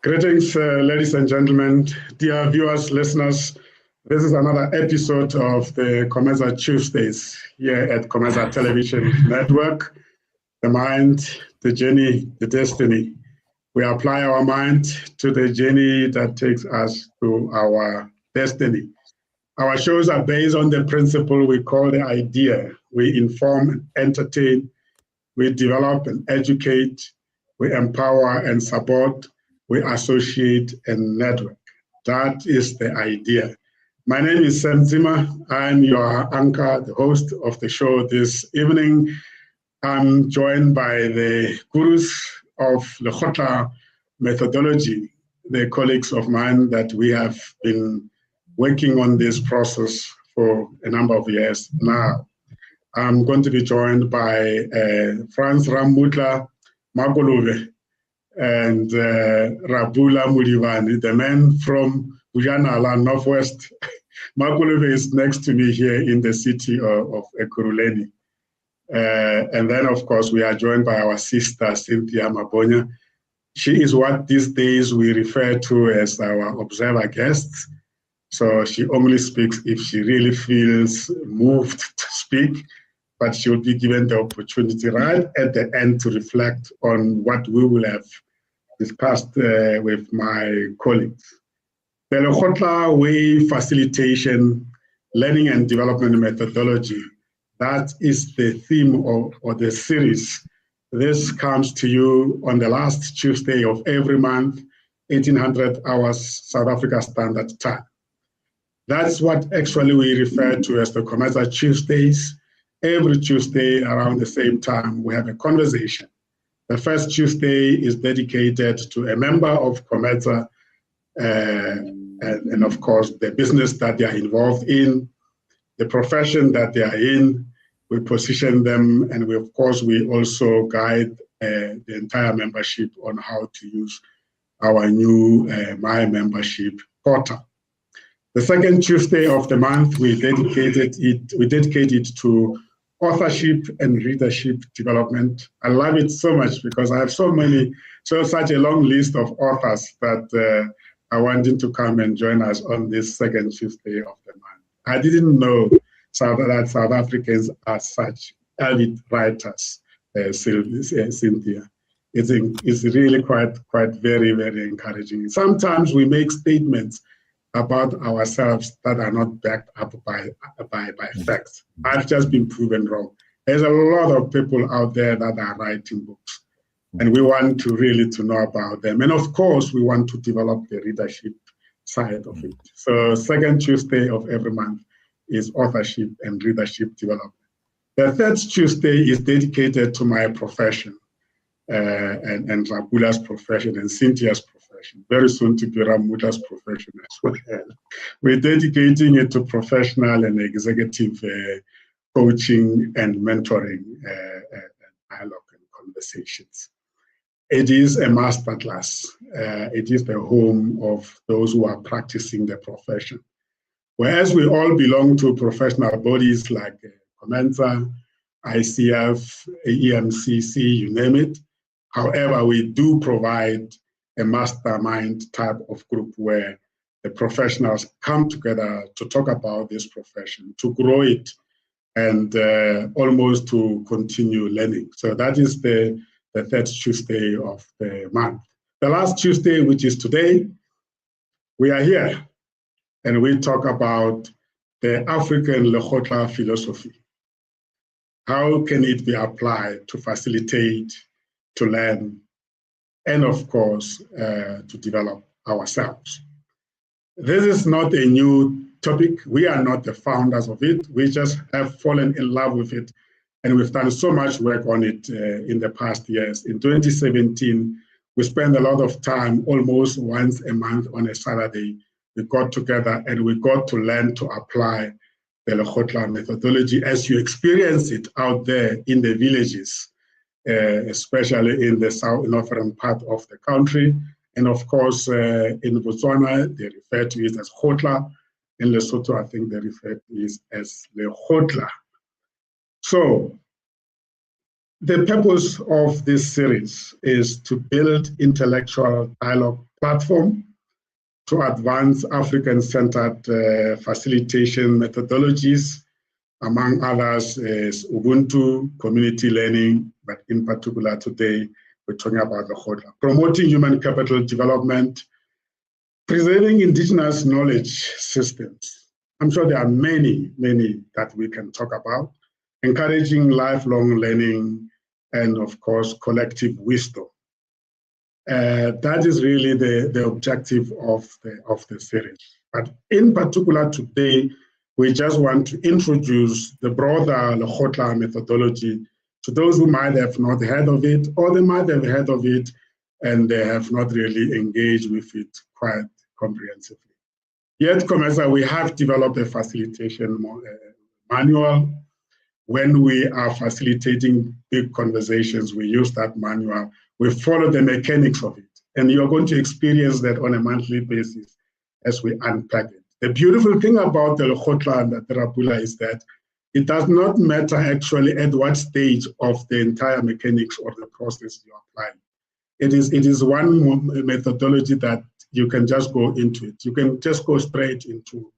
Greetings, ladies and gentlemen, dear viewers, listeners. This is another episode of the COMETSA Tuesdays here at COMETSA Television Network. The mind, the journey, the destiny. We apply our mind to the journey that takes us to our destiny. Our shows are based on the principle we call the idea. We inform and entertain, we develop and educate, we empower and support, we associate and network. That is the idea. My name is Sam Zimmer. I'm your anchor, the host of the show this evening. I'm joined by the gurus of LEKGOTLA Methodology, the colleagues of mine that we have been working on this process for a number of years now. I'm going to be joined by Franz Ramutla Magolove and Rabula Mudivani, the man from Bujanala, Northwest. Magolove is next to me here in the city of Ekurhuleni. And then, of course, we are joined by our sister, Cynthia Mabonya. She is what these days we refer to as our observer guest. So she only speaks if she really feels moved to speak, but she will be given the opportunity right at the end to reflect on what we will have discussed with my colleagues. The LEKGOTLA Way Facilitation, Learning and Development Methodology, that is the theme or the series. This comes to you on the last Tuesday of every month, 1800 hours South Africa Standard Time. That's what actually we refer to as the COMETSA Tuesdays. Every Tuesday around the same time, we have a conversation. The first Tuesday is dedicated to a member of COMETSA and of course, the business that they are involved in, the profession that they are in. We position them, and we also guide the entire membership on how to use our new My Membership portal. The second Tuesday of the month, we dedicate it to authorship and readership development. I love it so much because I have such a long list of authors that are wanting to come and join us on this second Tuesday of the month. I didn't know that South Africans are such avid writers, Cynthia. It's really quite very, very encouraging. Sometimes we make statements about ourselves that are not backed up by facts. I've just been proven wrong. There's a lot of people out there that are writing books, and we want to really know about them. And of course, we want to develop the readership side of it. So second Tuesday of every month is authorship and readership development. The third Tuesday is dedicated to my profession and Rabula's profession and Cynthia's profession, very soon to be Ramuta's profession as well. We're dedicating it to professional and executive coaching and mentoring dialogue and conversations. It is a masterclass. It is the home of those who are practicing the profession. Whereas we all belong to professional bodies like COMETSA, ICF, EMCC, you name it. However, we do provide a mastermind type of group where the professionals come together to talk about this profession, to grow it, and almost to continue learning. So that is the third Tuesday of the month. The last Tuesday, which is today, we are here. And we talk about the African LEKGOTLA philosophy. How can it be applied to facilitate, to learn, and of course, to develop ourselves? This is not a new topic. We are not the founders of it. We just have fallen in love with it. And we've done so much work on it in the past years. In 2017, we spent a lot of time, almost once a month on a Saturday. We got together and we got to learn to apply the LEKGOTLA methodology as you experience it out there in the villages, especially in the northern part of the country. And of course, in Botswana, they refer to it as GOTLA. In Lesotho, I think they refer to it as LEKGOTLA. So the purpose of this series is to build intellectual dialogue platform to advance African-centered facilitation methodologies. Among others is Ubuntu, community learning, but in particular today, we're talking about LEKGOTLA. Promoting human capital development, preserving indigenous knowledge systems. I'm sure there are many that we can talk about. Encouraging lifelong learning and, of course, collective wisdom. That is really the objective of the series. But in particular today, we just want to introduce the broader LEKGOTLA methodology to those who might have not heard of it, or they might have heard of it and they have not really engaged with it quite comprehensively. Here at COMETSA, we have developed a facilitation manual. When we are facilitating big conversations, we use that manual. We follow the mechanics of it. And you're going to experience that on a monthly basis as we unpack it. The beautiful thing about the LEKGOTLA and the Terapula is that it does not matter actually at what stage of the entire mechanics or the process you apply. It is one methodology that you can just go into it. You can just go straight into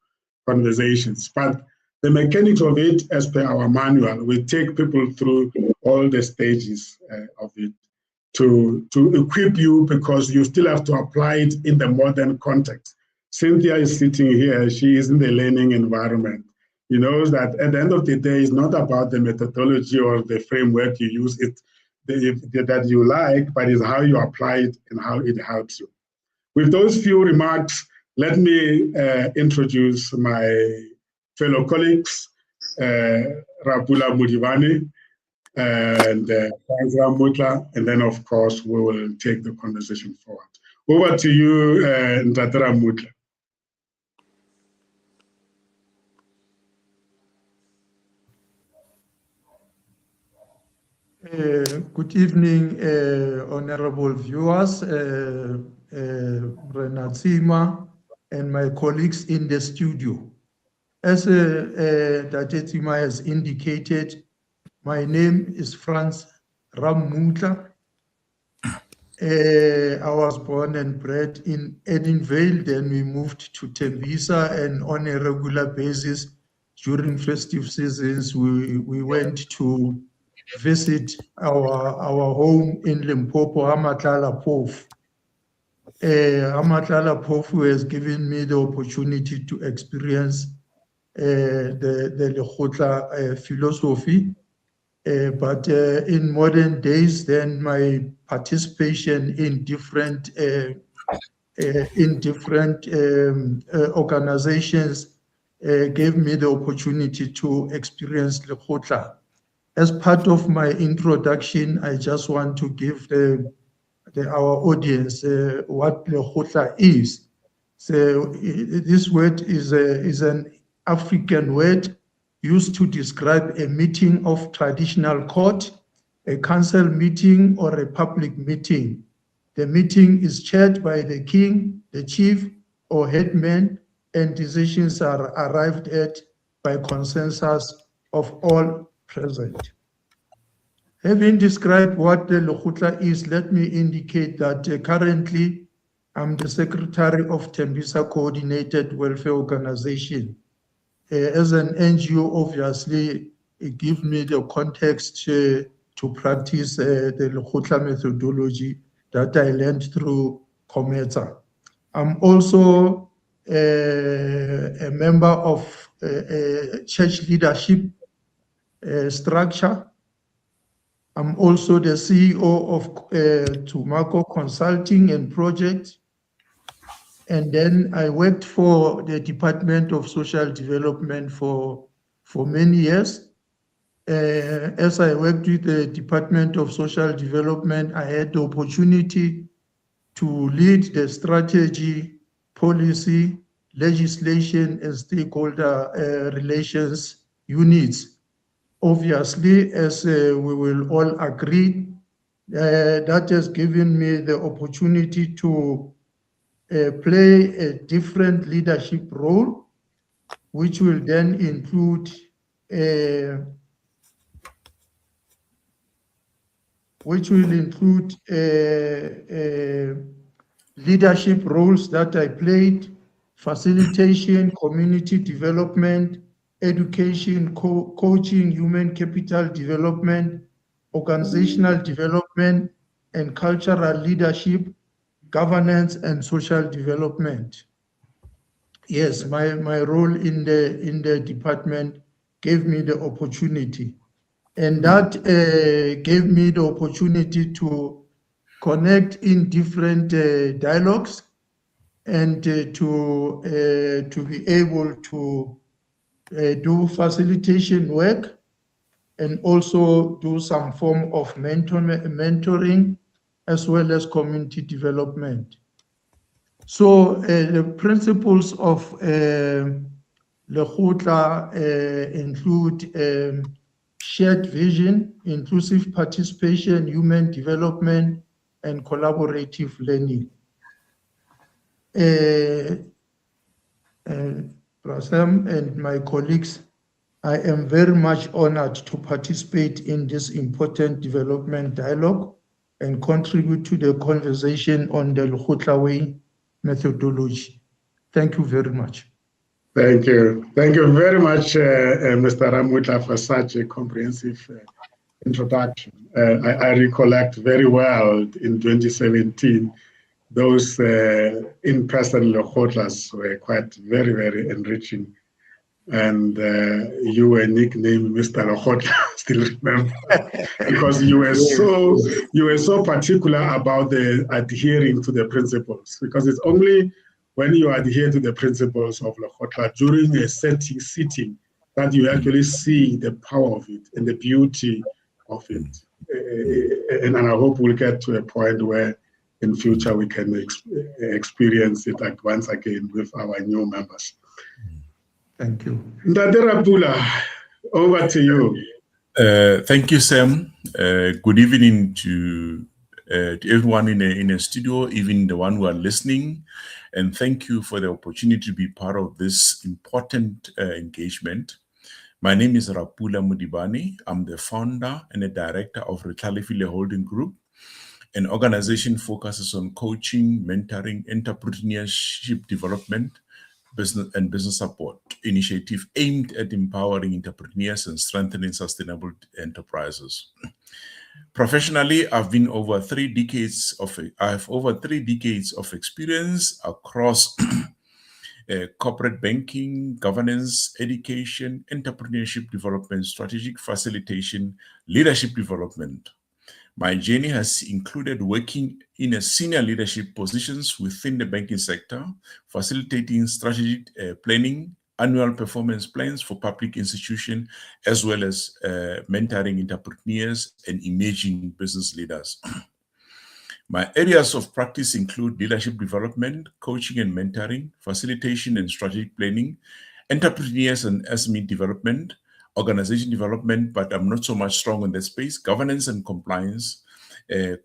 conversations. But the mechanics of it, as per our manual, we take people through all the stages of it to equip you, because you still have to apply it in the modern context. Cynthia is sitting here, she is in the learning environment. She knows that at the end of the day, it's not about the methodology or the framework you use it that you like, but it's how you apply it and how it helps you. With those few remarks, let me introduce my fellow colleagues, Rapula Mudivani and Franzra Mutla, and then of course we will take the conversation forward. Over to you, Ntatara Mutla. Good evening, honorable viewers, Renatsima, and my colleagues in the studio. As Dajetima has indicated, my name is Franz Ramutla. I was born and bred in Edenvale, then we moved to Tembisa, and on a regular basis during festive seasons, we went to visit our home in Limpopo, Amatlala Phofu. Amatlala Phofu has given me the opportunity to experience the LEKGOTLA philosophy. But in modern days, then my participation in different organizations gave me the opportunity to experience LEKGOTLA. As part of my introduction, I just want to give our audience what LEKGOTLA is. So this word is an African word used to describe a meeting of traditional court, a council meeting, or a public meeting. The meeting is chaired by the king, the chief, or headman, and decisions are arrived at by consensus of all present. Having described what the LEKGOTLA is, let me indicate that currently I'm the secretary of Tembisa Coordinated Welfare Organization. As an NGO, obviously, it gives me the context to practice the LEKGOTLA methodology that I learned through COMETSA. I'm also a member of a church leadership structure. I'm also the CEO of Tumaco Consulting and Projects. And then I worked for the Department of Social Development for many years. As I worked with the Department of Social Development, I had the opportunity to lead the strategy, policy, legislation, and stakeholder relations units. Obviously, as we will all agree, that has given me the opportunity to play a different leadership role, which will then include leadership roles that I played, facilitation, community development, education, coaching, human capital development, organizational development, and cultural leadership, governance, and social development. Yes, my role in the department gave me the opportunity, and that gave me the opportunity to connect in different dialogues and to be able to do facilitation work and also do some form of mentoring as well as community development. So the principles of LEKGOTLA include shared vision, inclusive participation, human development, and collaborative learning. Prasam and my colleagues, I am very much honored to participate in this important development dialogue and contribute to the conversation on the LEKGOTLA Way methodology. Thank you very much. Thank you. Thank you very much, Mr. Ramutla, for such a comprehensive introduction. I recollect very well in 2017, those in-person LEKGOTLAs were quite very, very enriching. And you were nicknamed Mr. LEKGOTLA, still remember, because you were so particular about the adhering to the principles, because it's only when you adhere to the principles of LEKGOTLA during a sitting that you actually see the power of it and the beauty of it. And I hope we'll get to a point where in future we can experience it once again with our new members. Thank you. Ndade Rapula, over to you. Thank you, Sam. Good evening to everyone in a studio, even the one who are listening. And thank you for the opportunity to be part of this important engagement. My name is Rapula Mudibani. I'm the founder and the director of Rethalefile Holding Group. An organization focuses on coaching, mentoring, entrepreneurship development, business support initiative aimed at empowering entrepreneurs and strengthening sustainable enterprises. Professionally, I have over 3 decades of experience across corporate banking, governance, education, entrepreneurship development, strategic facilitation, leadership development. My journey has included working in a senior leadership positions within the banking sector, facilitating strategic planning, annual performance plans for public institutions, as well as mentoring entrepreneurs and emerging business leaders. My areas of practice include leadership development, coaching and mentoring, facilitation and strategic planning, entrepreneurs and SME development, organization development, but I'm not so much strong in that space, governance and compliance,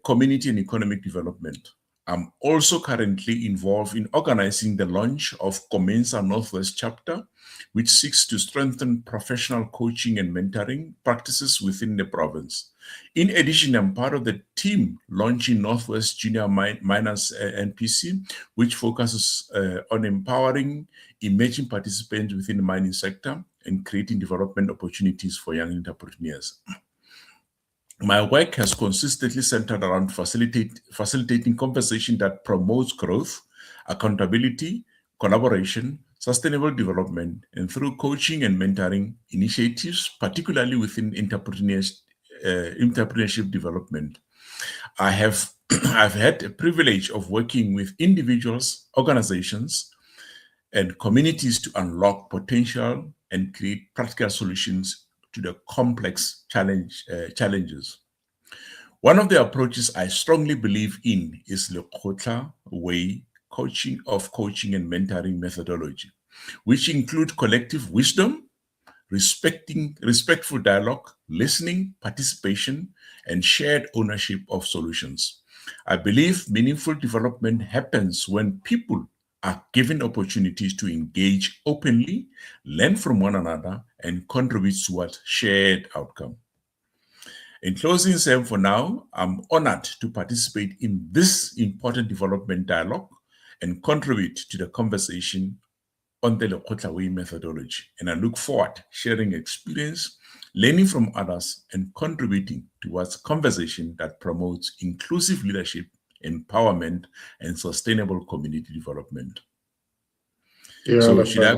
community and economic development. I'm also currently involved in organizing the launch of COMETSA Northwest chapter, which seeks to strengthen professional coaching and mentoring practices within the province. In addition, I'm part of the team launching Northwest Junior Miners NPC, which focuses on empowering emerging participants within the mining sector and creating development opportunities for young entrepreneurs. My work has consistently centered around facilitating conversation that promotes growth, accountability, collaboration, sustainable development, and through coaching and mentoring initiatives, particularly within entrepreneurship development. I've had a privilege of working with individuals, organizations, and communities to unlock potential and create practical solutions to the complex challenges. One of the approaches I strongly believe in is LEKGOTLA Way coaching and mentoring methodology, which include collective wisdom, respectful dialogue, listening, participation, and shared ownership of solutions. I believe meaningful development happens when people are given opportunities to engage openly, learn from one another, and contribute towards shared outcome. In closing, Sam, for now, I'm honored to participate in this important development dialogue and contribute to the conversation on the LEKGOTLA Way methodology. And I look forward to sharing experience, learning from others, and contributing towards a conversation that promotes inclusive leadership, empowerment, and sustainable community development. So should I?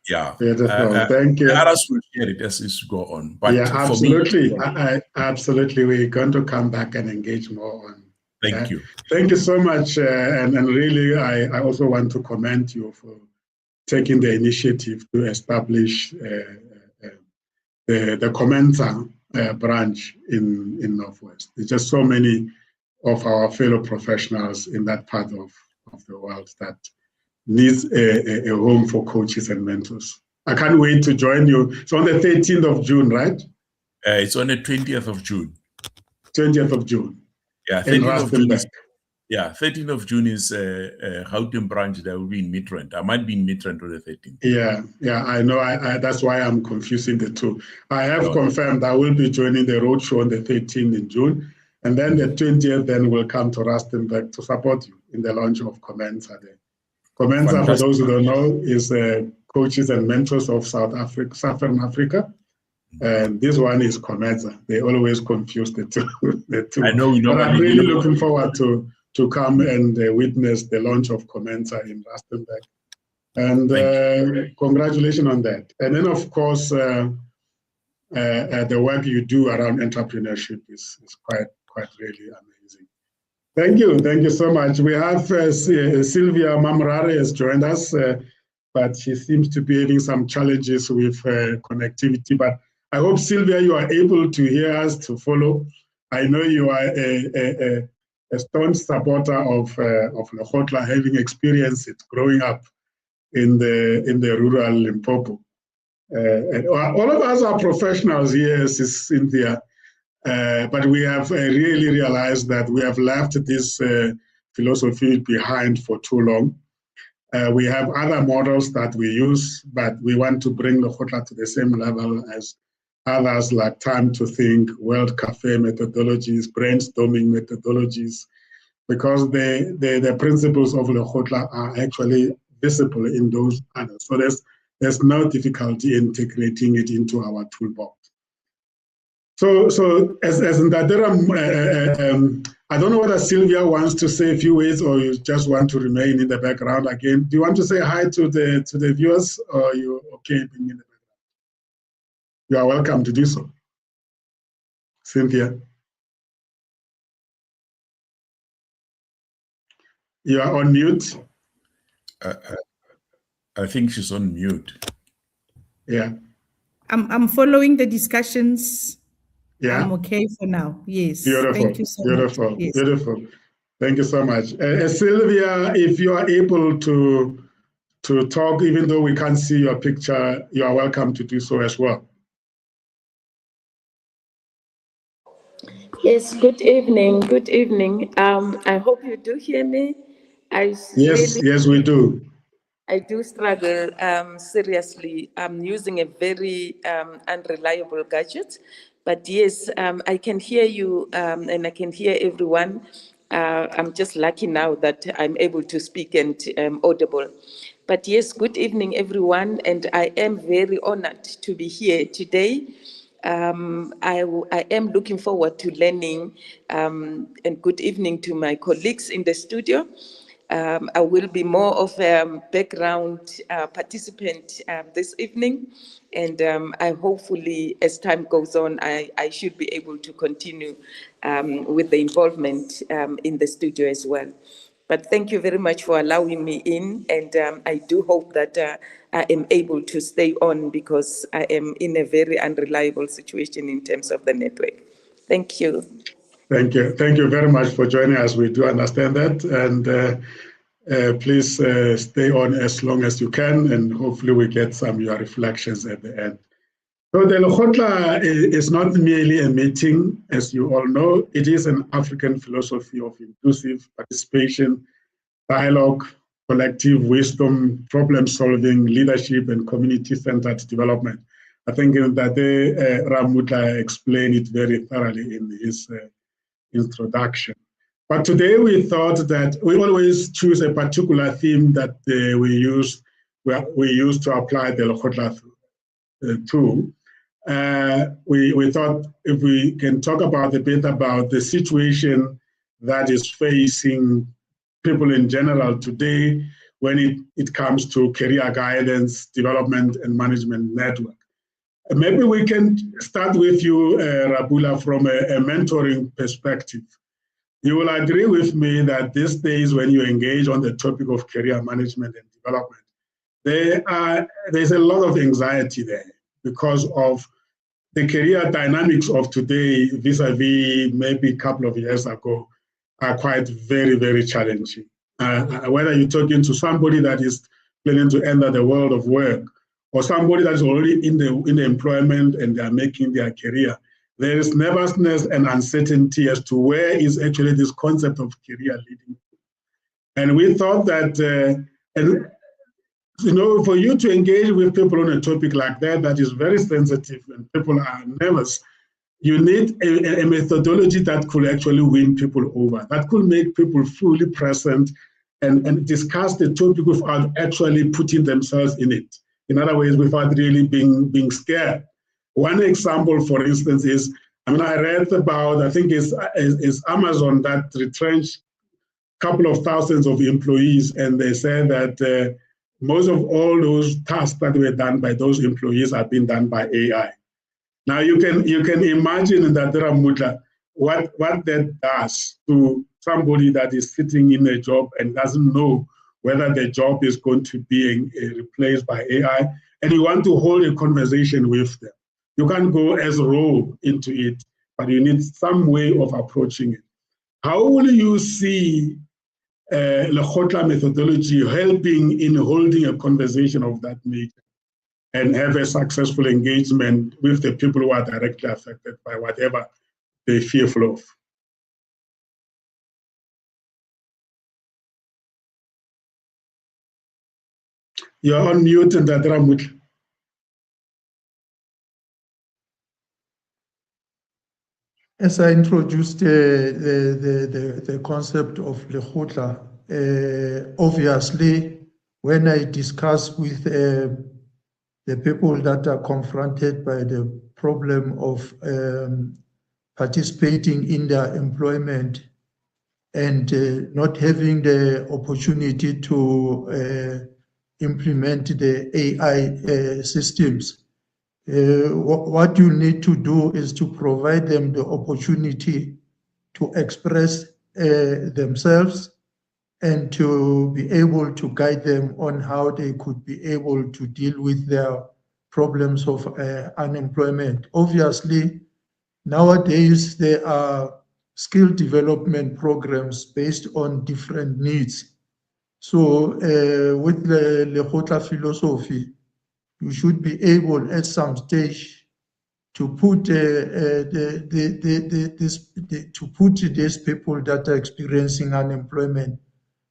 Yeah. Thank you. Others will share it as we go on. But yeah, absolutely. For me, Absolutely. We're going to come back and engage more on. Thank you. Thank you so much. And really, I also want to commend you for taking the initiative to establish the COMETSA branch in Northwest. There's just so many of our fellow professionals in that part of the world that needs a home for coaches and mentors. I can't wait to join you. It's on the 13th of June, right? It's on the 20th of June. 20th of June. Yeah, 13th of June is, 13th of June is Gauteng branch that will be in Midrand. I might be in Midrand on the 13th. Yeah, I know. That's why I'm confusing the two. I have confirmed I will be joining the roadshow on the 13th in June, and then the 20th then will come to Rustenburg to support you in the launch of COMETSA. COMETSA, for those who don't know, is coaches and mentors of Southern Africa. And this one is COMETSA. They always confuse the two. I know. But I'm really looking forward to come and witness the launch of COMETSA in Rustenburg. And congratulations on that. And then, of course, the work you do around entrepreneurship is quite really amazing. Thank you so much. We have Sylvia Mamrare has joined us, but she seems to be having some challenges with connectivity. But I hope, Sylvia, you are able to hear us, to follow. I know you are a staunch supporter of LEKGOTLA, having experienced it growing up in the rural Limpopo. And all of us are professionals here, Cynthia. But we have really realized that we have left this philosophy behind for too long. We have other models that we use, but we want to bring LEKGOTLA to the same level as others, like Time to Think, World Cafe methodologies, brainstorming methodologies, because the principles of LEKGOTLA are actually visible in those others. So there's no difficulty in integrating it into our toolbox. So as Ndadera, I don't know whether Sylvia wants to say a few words or you just want to remain in the background again. Do you want to say hi to the viewers, or are you okay being in the background? You are welcome to do so. Cynthia. You are on mute. I think she's on mute. Yeah. I'm following the discussions. Yeah. I'm okay for now. Yes. Beautiful. Thank you so much. Yes. Beautiful. Thank you so much. Sylvia, if you are able to talk, even though we can't see your picture, you are welcome to do so as well. Yes, good evening. Good evening. I hope you do hear me. Yes, we do. I do struggle seriously. I'm using a very unreliable gadget, but yes, I can hear you and I can hear everyone. I'm just lucky now that I'm able to speak and audible. But yes, good evening, everyone, and I am very honored to be here today. I am looking forward to learning, and good evening to my colleagues in the studio. I will be more of a background participant this evening, and I hopefully, as time goes on, I should be able to continue with the involvement in the studio as well. But thank you very much for allowing me in, and I do hope that I am able to stay on, because I am in a very unreliable situation in terms of the network. Thank you. Thank you. Thank you very much for joining us. We do understand that, and please stay on as long as you can, and hopefully we get some of your reflections at the end. So the LEKGOTLA is not merely a meeting, as you all know. It is an African philosophy of inclusive participation, dialogue, collective wisdom, problem solving, leadership, and community-centered development. I think that Ramutla explained it very thoroughly in his introduction. But today we thought that we always choose a particular theme that we use to apply the LEKGOTLA tool. We thought if we can talk about a bit about the situation that is facing people in general today when it comes to career guidance, development, and management network. Maybe we can start with you, Rabula, from a mentoring perspective. You will agree with me that these days when you engage on the topic of career management and development, there's a lot of anxiety there because of the career dynamics of today vis-a-vis maybe a couple of years ago are quite very, very challenging. Whether you're talking to somebody that is planning to enter the world of work or somebody that is already in the employment and they are making their career, there is nervousness and uncertainty as to where is actually this concept of career leading. And we thought that, for you to engage with people on a topic like that is very sensitive and people are nervous, you need a methodology that could actually win people over, that could make people fully present and discuss the topic without actually putting themselves in it. In other words, without really being scared. One example, for instance, is, I read about, I think it's Amazon that retrenched a couple of thousands of employees, and they said that most of all those tasks that were done by those employees are being done by AI. Now you can imagine that Ramutla, what that does to somebody that is sitting in a job and doesn't know whether the job is going to be replaced by AI, and you want to hold a conversation with them. You can't go as raw into it, but you need some way of approaching it. How will you see LEKGOTLA methodology helping in holding a conversation of that nature and have a successful engagement with the people who are directly affected by whatever they're fearful of? You're on mute, and Ramutla. As I introduced the concept of LEKGOTLA, obviously, when I discuss with the people that are confronted by the problem of participating in their employment and not having the opportunity to implement the AI systems, what you need to do is to provide them the opportunity to express themselves and to be able to guide them on how they could be able to deal with their problems of unemployment. Obviously, nowadays there are skill development programs based on different needs. So with the LEKGOTLA philosophy, you should be able at some stage to put these people that are experiencing unemployment,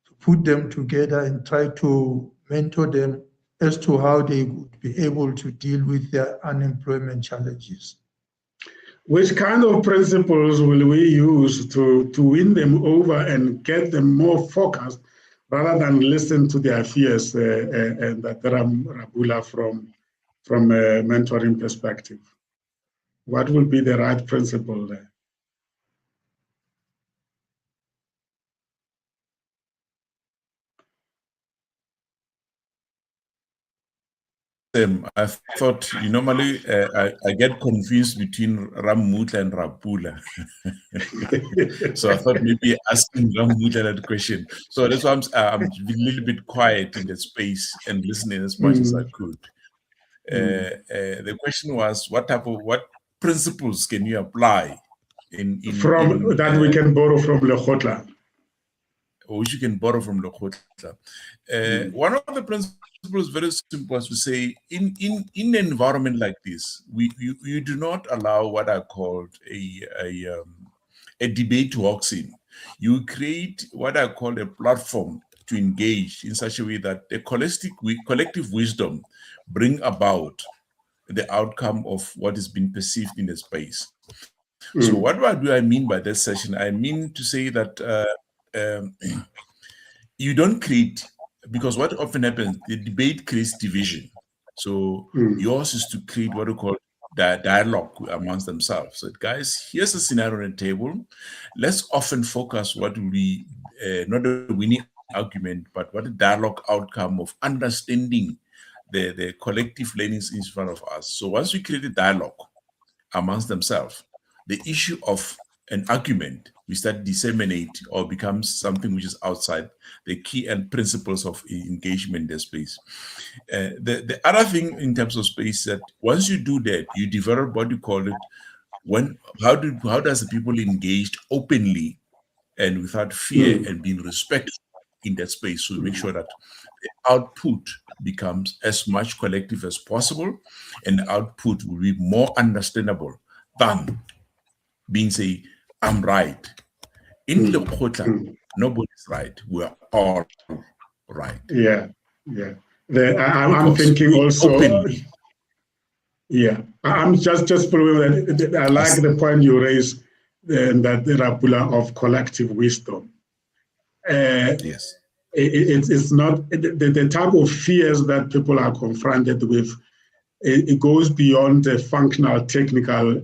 to put them together and try to mentor them as to how they would be able to deal with their unemployment challenges. Which kind of principles will we use to win them over and get them more focused rather than listen to their fears and that Rabula from a mentoring perspective? What will be the right principle there? I thought you normally I get confused between Ramutla and Rabula. So I thought maybe asking Ramutla that question. So that's why I'm a little bit quiet in the space and listening as much as I could. The question was, what principles can you apply that we can borrow from LEKGOTLA? Which you can borrow from LEKGOTLA. One of the principles is very simple, as we say, in an environment like this, you do not allow what I called a debate to walk in. You create what I call a platform to engage in such a way that the collective wisdom bring about the outcome of what is being perceived in the space. So what do I mean by this session? I mean to say that you don't create, because what often happens, the debate creates division. So yours is to create what we call dialogue amongst themselves. So guys, here's a scenario on the table. Let's often focus what will be not a winning argument, but what a dialogue outcome of understanding the collective learnings in front of us. So once we create a dialogue amongst themselves, the issue of an argument we start disseminate or becomes something which is outside the key and principles of engagement in the space. The other thing in terms of space, that once you do that, you develop what you call it, how does the people engaged openly and without fear and being respectful in that space, so make sure that the output becomes as much collective as possible, and the output will be more understandable than being say, I'm right. In LEKGOTLA, nobody's right. We're all right. Yeah, yeah. I'm thinking also. Openly. Yeah, I'm just following that. I like the point you raised, that the Rapula of collective wisdom. Yes. It's not the type of fears that people are confronted with. It goes beyond the functional, technical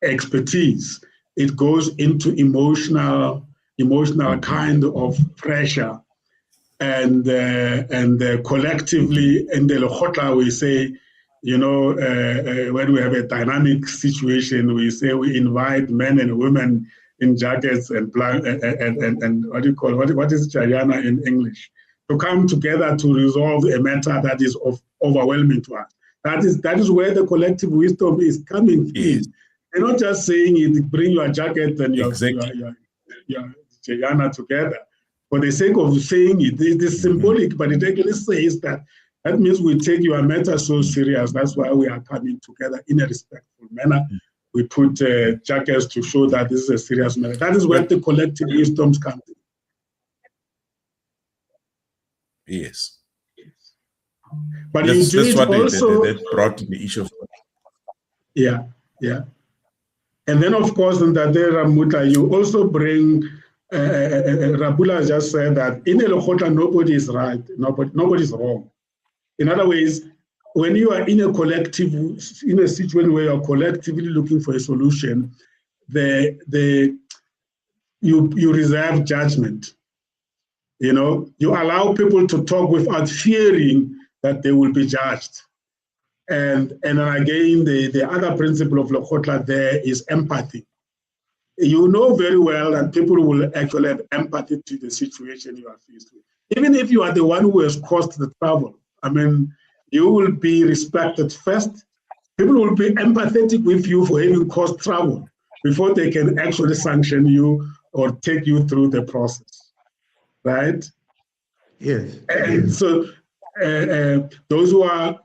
expertise. It goes into emotional kind of pressure, and collectively in the LEKGOTLA we say, when we have a dynamic situation, we say we invite men and women in jackets and what do you call what is Jayana in English, to come together to resolve a matter that is overwhelming to us. That is where the collective wisdom is coming in. They're not just saying it, bring your jacket and your Jayana together for the sake of saying it. It is symbolic, but it actually says that means we take your matter so serious. That's why we are coming together in a respectful manner. We put jackets to show that this is a serious matter. That is where the collective wisdoms come in. Yes. But you do it also. That brought in the issue of. Yeah. And then, of course, in that there, Ramutla, you also bring, Rabula just said that in LEKGOTLA, nobody is right, nobody is wrong. In other ways, when you are in a situation where you're collectively looking for a solution, you reserve judgment. You allow people to talk without fearing that they will be judged. And then again, the other principle of LEKGOTLA there is empathy. You know very well that people will actually have empathy to the situation you are faced with. Even if you are the one who has caused the trouble, you will be respected first. People will be empathetic with you for having caused trouble before they can actually sanction you or take you through the process, right? Yes. And so those who are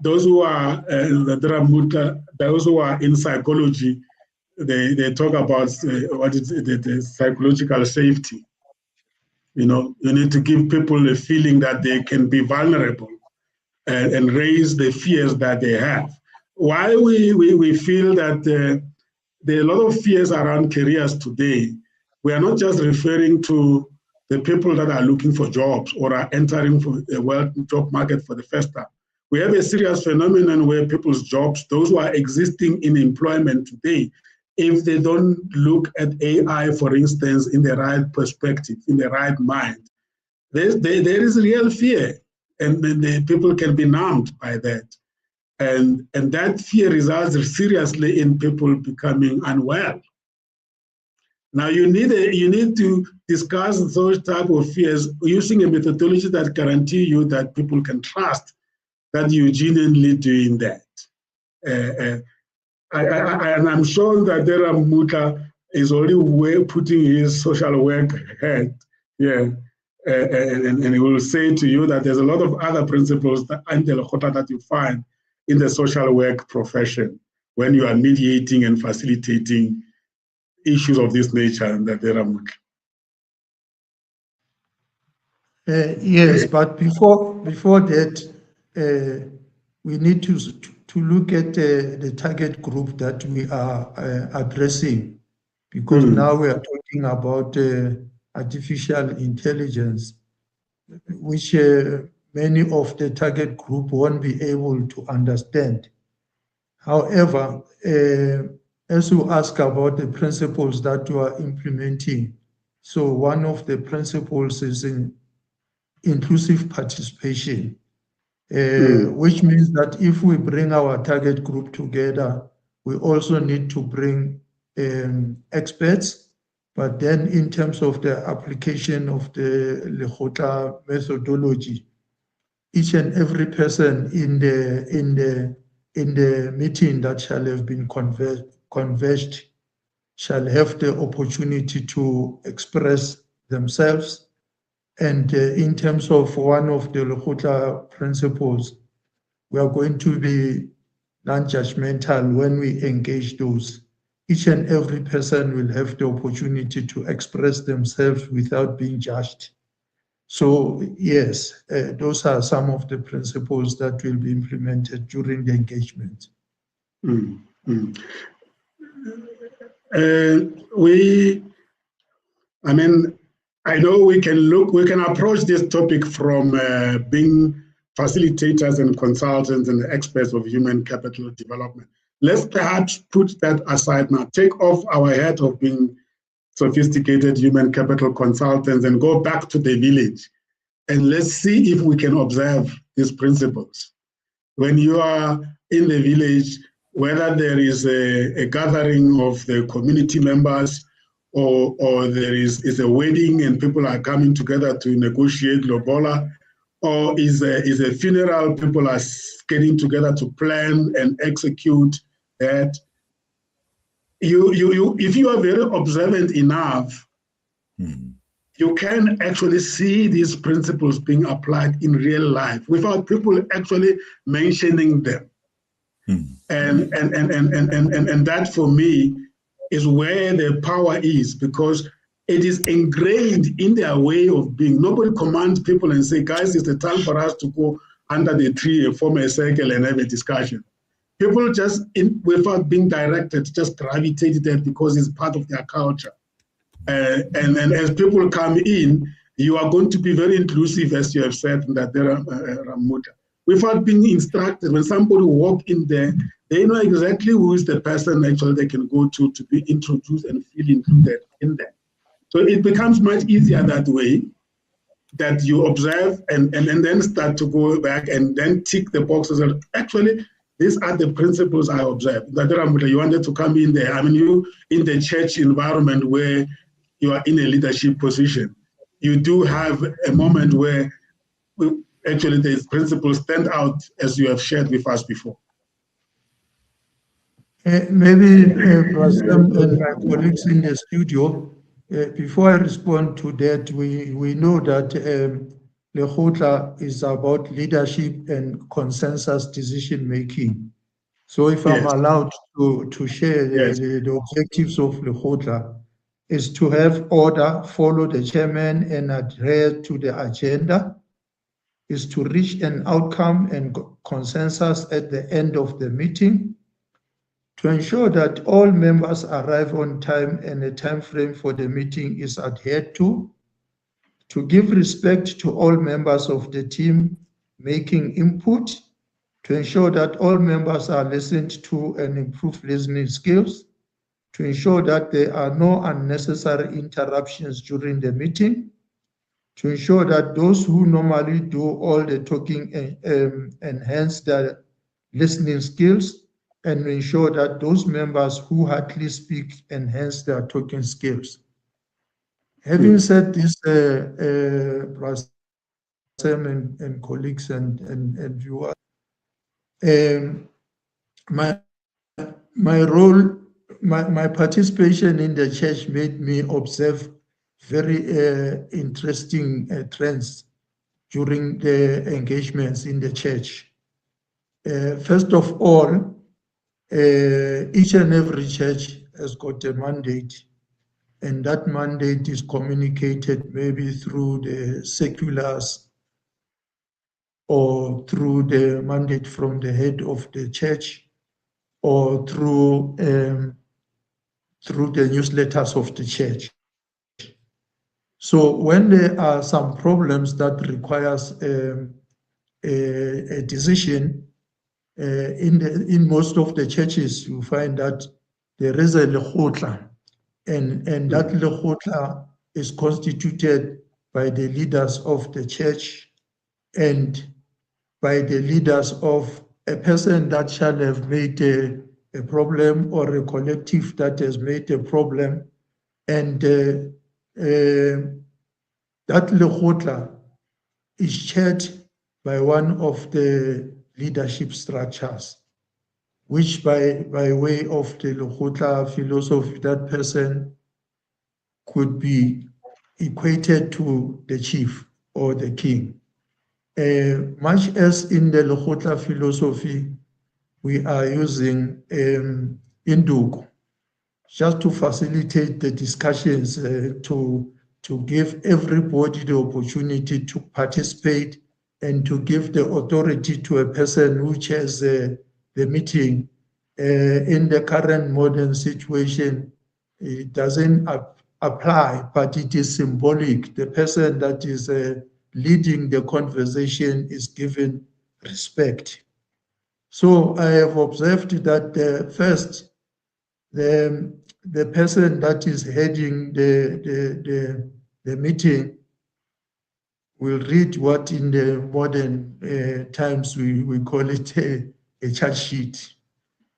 in psychology, they talk about what is the psychological safety. You need to give people a feeling that they can be vulnerable and raise the fears that they have. Why we feel that there are a lot of fears around careers today. We are not just referring to the people that are looking for jobs or are entering for the world job market for the first time. We have a serious phenomenon where people's jobs, those who are existing in employment today, if they don't look at AI, for instance, in the right perspective, in the right mind, there is real fear, and the people can be numbed by that. And that fear results seriously in people becoming unwell. Now you need to discuss those type of fears using a methodology that guarantees you that people can trust that you're genuinely doing that. And I'm sure that Dera Muta is already putting his social work head here, and he will say to you that there's a lot of other principles that that you find in the social work profession when you are mediating and facilitating issues of this nature and that there are. Yes, but before that, we need to to look at the target group that we are addressing, because now we are talking about artificial intelligence, which many of the target group won't be able to understand. However, as you ask about the principles that you are implementing, so one of the principles is in inclusive participation, which means that if we bring our target group together, we also need to bring experts. But then in terms of the application of the LEKGOTLA methodology, each and every person in the meeting that shall have been converged shall have the opportunity to express themselves. And in terms of one of the LEKGOTLA principles, we are going to be non-judgmental when we engage those. Each and every person will have the opportunity to express themselves without being judged. So yes, those are some of the principles that will be implemented during the engagement. I know we can approach this topic from being facilitators and consultants and experts of human capital development. Let's perhaps put that aside now, take off our hat of being sophisticated human capital consultants and go back to the village. And let's see if we can observe these principles. When you are in the village, whether there is a gathering of the community members or there is a wedding and people are coming together to negotiate lobola, or is a funeral, people are getting together to plan and execute that. If you are very observant enough, you can actually see these principles being applied in real life without people actually mentioning them. And that for me is where the power is, because it is ingrained in their way of being. Nobody commands people and say, guys, it's the time for us to go under the tree and form a circle and have a discussion. People just, without being directed, just gravitate there because it's part of their culture. And then as people come in, you are going to be very inclusive, as you have said, that there are Ramuta. Without being instructed, when somebody walk in there, they know exactly who is the person actually they can go to be introduced and feel included in there. So it becomes much easier that way, that you observe and then start to go back and then tick the boxes. Actually, these are the principles I observed. That you wanted to come in there. I mean, you in the church environment where you are in a leadership position, you do have a moment where actually these principles stand out as you have shared with us before. Maybe Prasam and my colleagues in the studio, before I respond to that, we know that LEKGOTLA is about leadership and consensus decision making. So if I'm allowed to share the objectives of LEKGOTLA, is to have order, follow the chairman and adhere to the agenda, is to reach an outcome and consensus at the end of the meeting, to ensure that all members arrive on time and the time frame for the meeting is adhered to give respect to all members of the team making input, to ensure that all members are listened to and improve listening skills, to ensure that there are no unnecessary interruptions during the meeting, to ensure that those who normally do all the talking enhance their listening skills, and ensure that those members who hardly speak enhance their talking skills. Having said this, and colleagues and viewers, my role, my participation in the church made me observe very interesting trends during the engagements in the church. First of all, each and every church has got a mandate, and that mandate is communicated maybe through the seculars or through the mandate from the head of the church, or through the newsletters of the church. So when there are some problems that requires a decision, in most of the churches, you find that there is a lekgotla, and that lekgotla is constituted by the leaders of the church and by the leaders of a person that shall have made a problem, or a collective that has made a problem, and that lekgotla is chaired by one of the leadership structures, which by way of the lekgotla philosophy, that person could be equated to the chief or the king. Much as in the lekgotla philosophy, we are using Induku, just to facilitate the discussions, to give everybody the opportunity to participate, and to give the authority to a person who chairs the meeting. In the current modern situation, it doesn't apply, but it is symbolic. The person that is leading the conversation is given respect. So I have observed that first, the person that is heading the meeting will read what in the modern times we call it a charge sheet.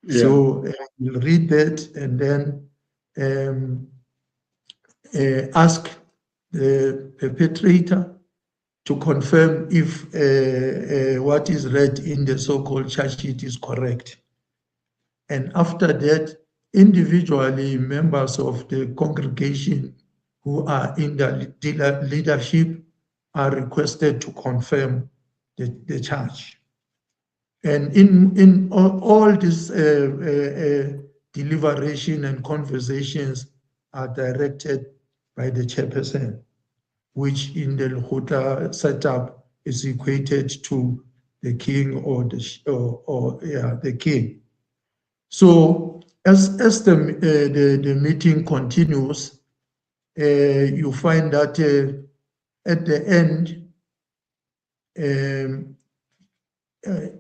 Yeah. So we'll read that and then ask the perpetrator to confirm if what is read in the so-called charge sheet is correct. And after that, individually, members of the congregation who are in the leadership are requested to confirm the charge. And in all these deliberation and conversations are directed by the chairperson, which in the lekgotla setup is equated to the king or the king. So as the meeting continues, you find that at the end,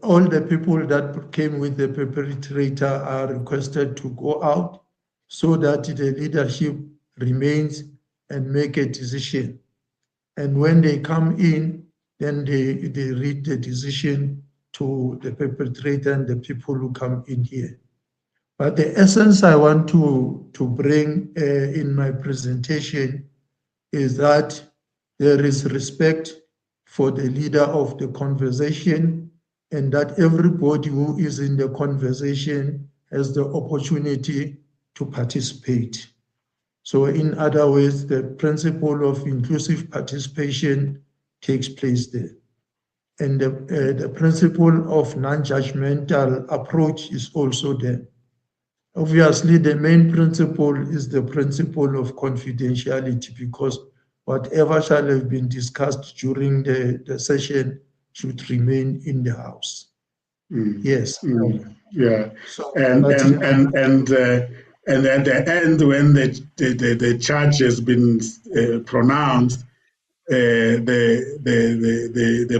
all the people that came with the perpetrator are requested to go out so that the leadership remains and make a decision. And when they come in, then they read the decision to the perpetrator and the people who come in here. But the essence I want to bring in my presentation is that there is respect for the leader of the conversation, and that everybody who is in the conversation has the opportunity to participate. So in other words, the principle of inclusive participation takes place there. And the principle of non-judgmental approach is also there. Obviously, the main principle is the principle of confidentiality, because whatever shall have been discussed during the session should remain in the house. Yes. Yeah. So, and at the end, when the charge has been pronounced, the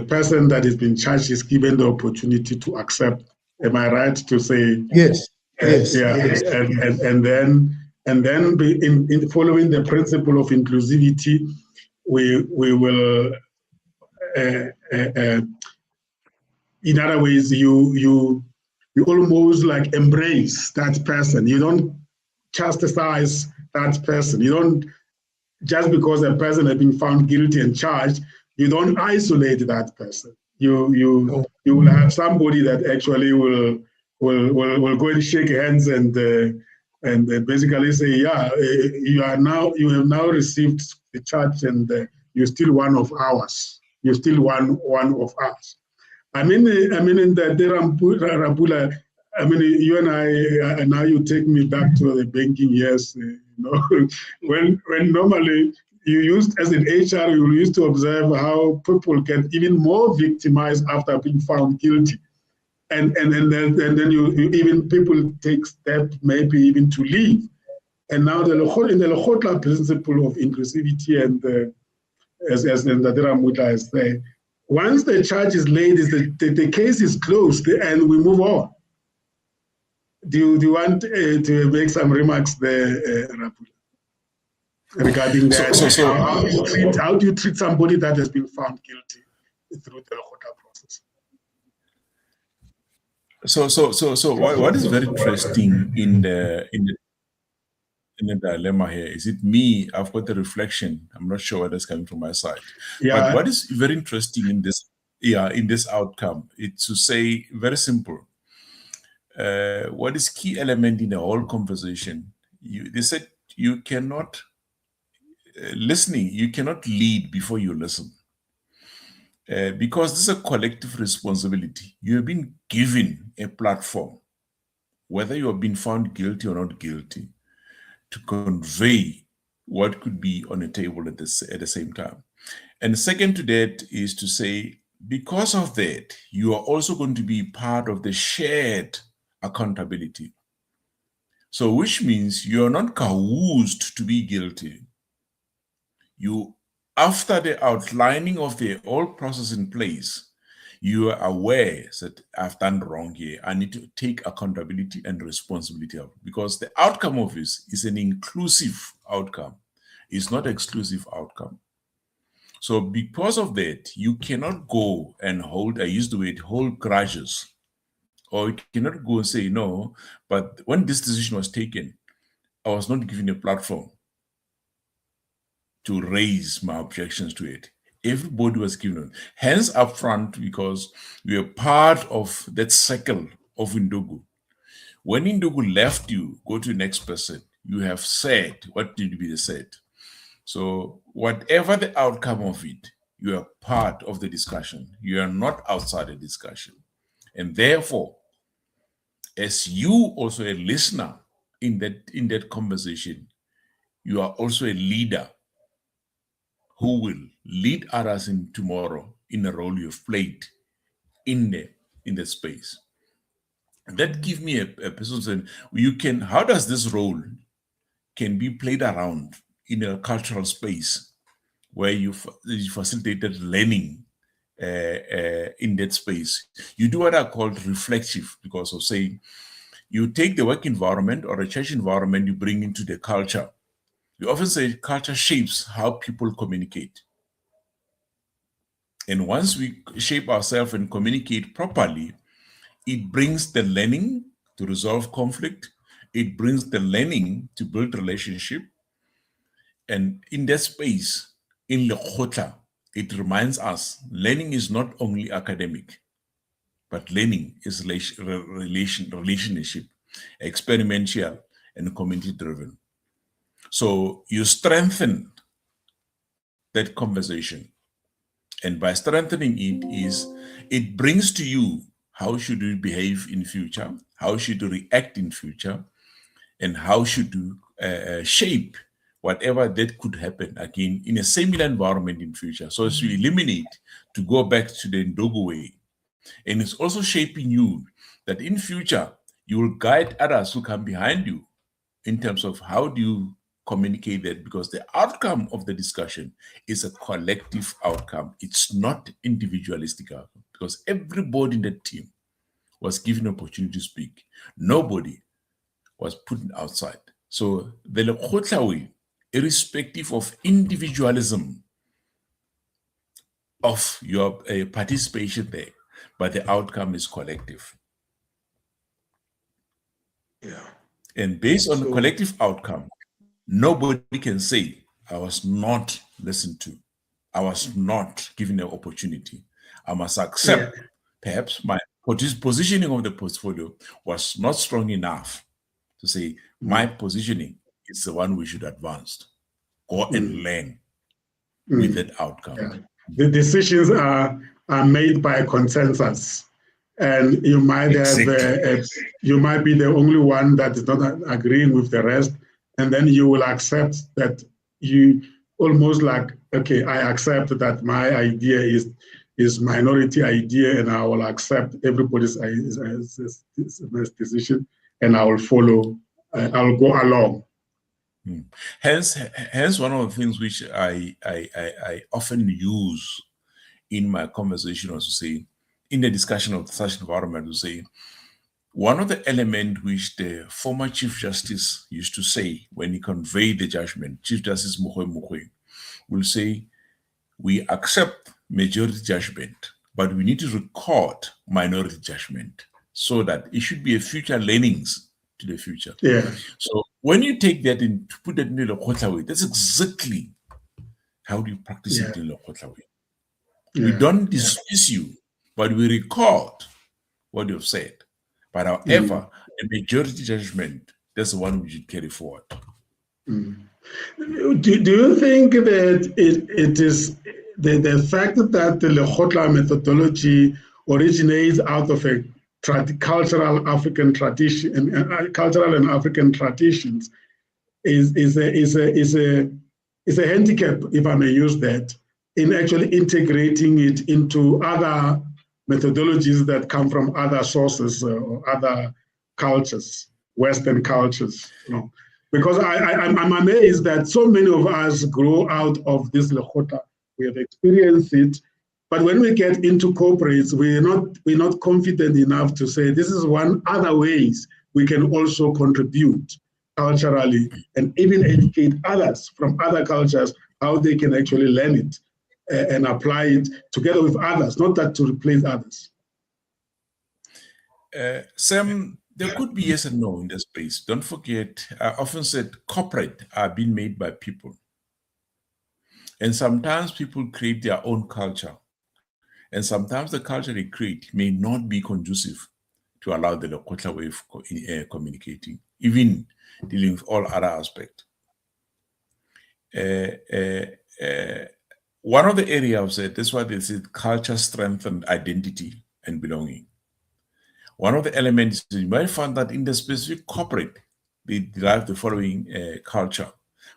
person that has been charged is given the opportunity to accept. Am I right to say? Yes. Yes. Yeah. Yes. And then in following the principle of inclusivity, we will. In other ways, you almost like embrace that person. You don't chastise that person. You don't, just because a person has been found guilty and charged, you don't isolate that person. You will have somebody that actually will go and shake hands and basically say, yeah, you have now received the charge, and you're still one of ours. You're still one of us. I mean, in the Rabula, I mean, you and I, now you take me back to the banking years. You know, when normally you used, as in HR, you used to observe how people get even more victimized after being found guilty. And then you even people take steps maybe even to leave. And now in the LEKGOTLA principle of inclusivity and as Ndadira Mutla has said, once the charge is laid, the case is closed and we move on. Do you want to make some remarks there, Rapula, regarding that? How do you treat somebody that has been found guilty through the LEKGOTLA process? So what is very interesting in the dilemma here is it me? I've got the reflection. I'm not sure where that's coming from my side. Yeah. But what is very interesting in this, in this outcome, it's to say very simple. What is key element in the whole conversation? They said you cannot listening. You cannot lead before you listen. Because this is a collective responsibility. You have been given a platform, whether you have been found guilty or not guilty, to convey what could be on the table at the same time. And second to that is to say, because of that, you are also going to be part of the shared accountability. So which means you are not coerced to be guilty. You, after the outlining of the whole process in place, you are aware that I've done wrong here. I need to take accountability and responsibility of it, because the outcome of this is an inclusive outcome. It's not exclusive outcome. So because of that, you cannot go and hold, I used the word, hold grudges. Or you cannot go and say, no, but when this decision was taken, I was not given a platform to raise my objections to it. Everybody was given. Hence, upfront, because we are part of that cycle of Ndugu. When Ndugu left you, go to the next person, you have said what need to be said. So whatever the outcome of it, you are part of the discussion. You are not outside the discussion. And therefore, as you also a listener in that conversation, you are also a leader who will lead others in tomorrow in a role you've played in the space. And that gives me a person saying, how does this role can be played around in a cultural space where you facilitated learning in that space? You do what I call reflective, because of saying, you take the work environment or a church environment, you bring into the culture. We often say culture shapes how people communicate. And once we shape ourselves and communicate properly, it brings the learning to resolve conflict. It brings the learning to build relationship. And in that space, in LEKGOTLA, it reminds us learning is not only academic, but learning is relationship, experiential, and community-driven. So you strengthen that conversation. And by strengthening it brings to you how should you behave in future, how should you react in future, and how should you shape whatever that could happen again in a similar environment in future. So as you eliminate to go back to the Ndogo way. And it's also shaping you that in future, you will guide others who come behind you in terms of how do you communicate that, because the outcome of the discussion is a collective outcome. It's not individualistic outcome, because everybody in the team was given an opportunity to speak. Nobody was put outside. So the LEKGOTLA way, irrespective of individualism of your participation there, but the outcome is collective. Yeah. And based on the collective outcome, nobody can say, I was not listened to. I was not given an opportunity. I must accept perhaps my positioning of the portfolio was not strong enough to say my positioning is the one we should advance. Go and learn with that outcome. Yeah. The decisions are made by consensus. And you might have you might be the only one that is not agreeing with the rest, and then you will accept that you almost like, okay, I accept that my idea is minority idea, and I will accept everybody's decision, and I will follow. I'll go along. Hence, one of the things which I often use in my conversation, or to say, in the discussion of such environment, to say, one of the elements which the former Chief Justice used to say when he conveyed the judgment, Chief Justice Mokgwe will say, we accept majority judgment, but we need to record minority judgment so that it should be a future learnings to the future. Yeah. So when you take that and put that in the LEKGOTLA way, that's exactly how do you practice it in LEKGOTLA way. We don't dismiss you, but we record what you've said. But however, the majority judgment, that's the one we should carry forward. Do you think that it is the fact that the LEKGOTLA methodology originates out of a cultural African tradition and cultural and African traditions is a handicap, if I may use that, in actually integrating it into other methodologies that come from other sources or other cultures, Western cultures, you know? Because I'm amazed that so many of us grow out of this LEKGOTLA. We have experienced it, but when we get into corporates, we're not confident enough to say this is one other ways we can also contribute culturally and even educate others from other cultures how they can actually learn it and apply it together with others, not that to replace others. Sam, there could be yes and no in this space. Don't forget, I often said corporate are being made by people. And sometimes people create their own culture. And sometimes the culture they create may not be conducive to allow the LEKGOTLA way of communicating, even dealing with all other aspects. One of the areas I've said, that's why they said culture, strength, and identity and belonging. One of the elements is you might find that in the specific corporate, they derive the following culture,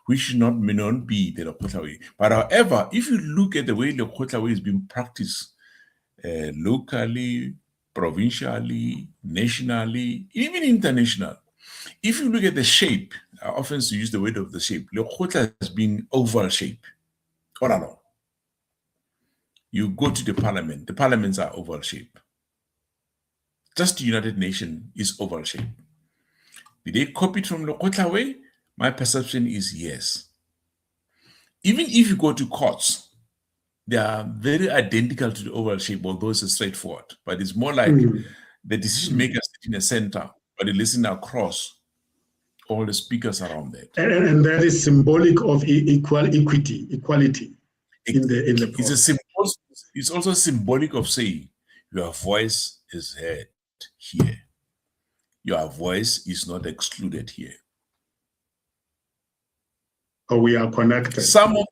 which may not be the LEKGOTLA way. But however, if you look at the way the LEKGOTLA way is being practiced locally, provincially, nationally, even international, if you look at the shape, I often use the word of the shape, LEKGOTLA has been oval shape all along. You go to the parliaments are oval shape. Just the United Nations is oval shape. Did they copy it from LEKGOTLA way? My perception is yes. Even if you go to courts, they are very identical to the oval shape, although it's straightforward. But it's more like the decision makers sit in the center, but they listen across all the speakers around that. And that is symbolic of equality in the process. It's also symbolic of saying your voice is heard here. Your voice is not excluded here. Or we are connected. Some of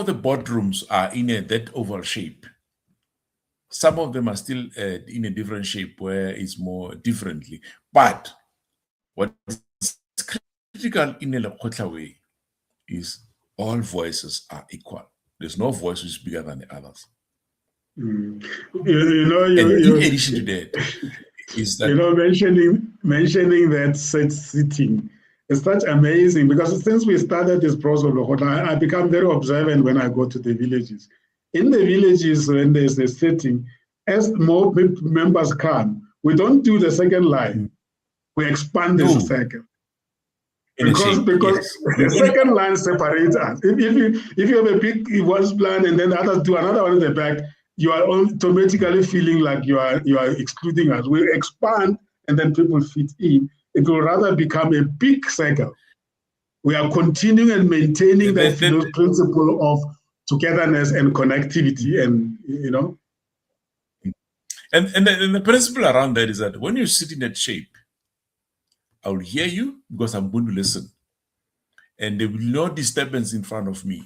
the boardrooms are in that oval shape. Some of them are still in a different shape where it's more differently. But what is critical in the LEKGOTLA way is all voices are equal. There's no voice which is bigger than the others. In addition to that, is that mentioning that sitting is such amazing, because since we started this process of LEKGOTLA, I become very observant when I go to the villages. In the villages, when there's a sitting, as more members come, we don't do the second line. We expand the second. Because the second line separates us. If you have a big one plan and then the others do another one in the back, you are automatically feeling like you are excluding us. We expand and then people fit in. It will rather become a big circle. We are continuing and maintaining that principle of togetherness and connectivity, and And the principle around that is that when you sit in that shape, I will hear you because I'm going to listen. And there will be no disturbance in front of me.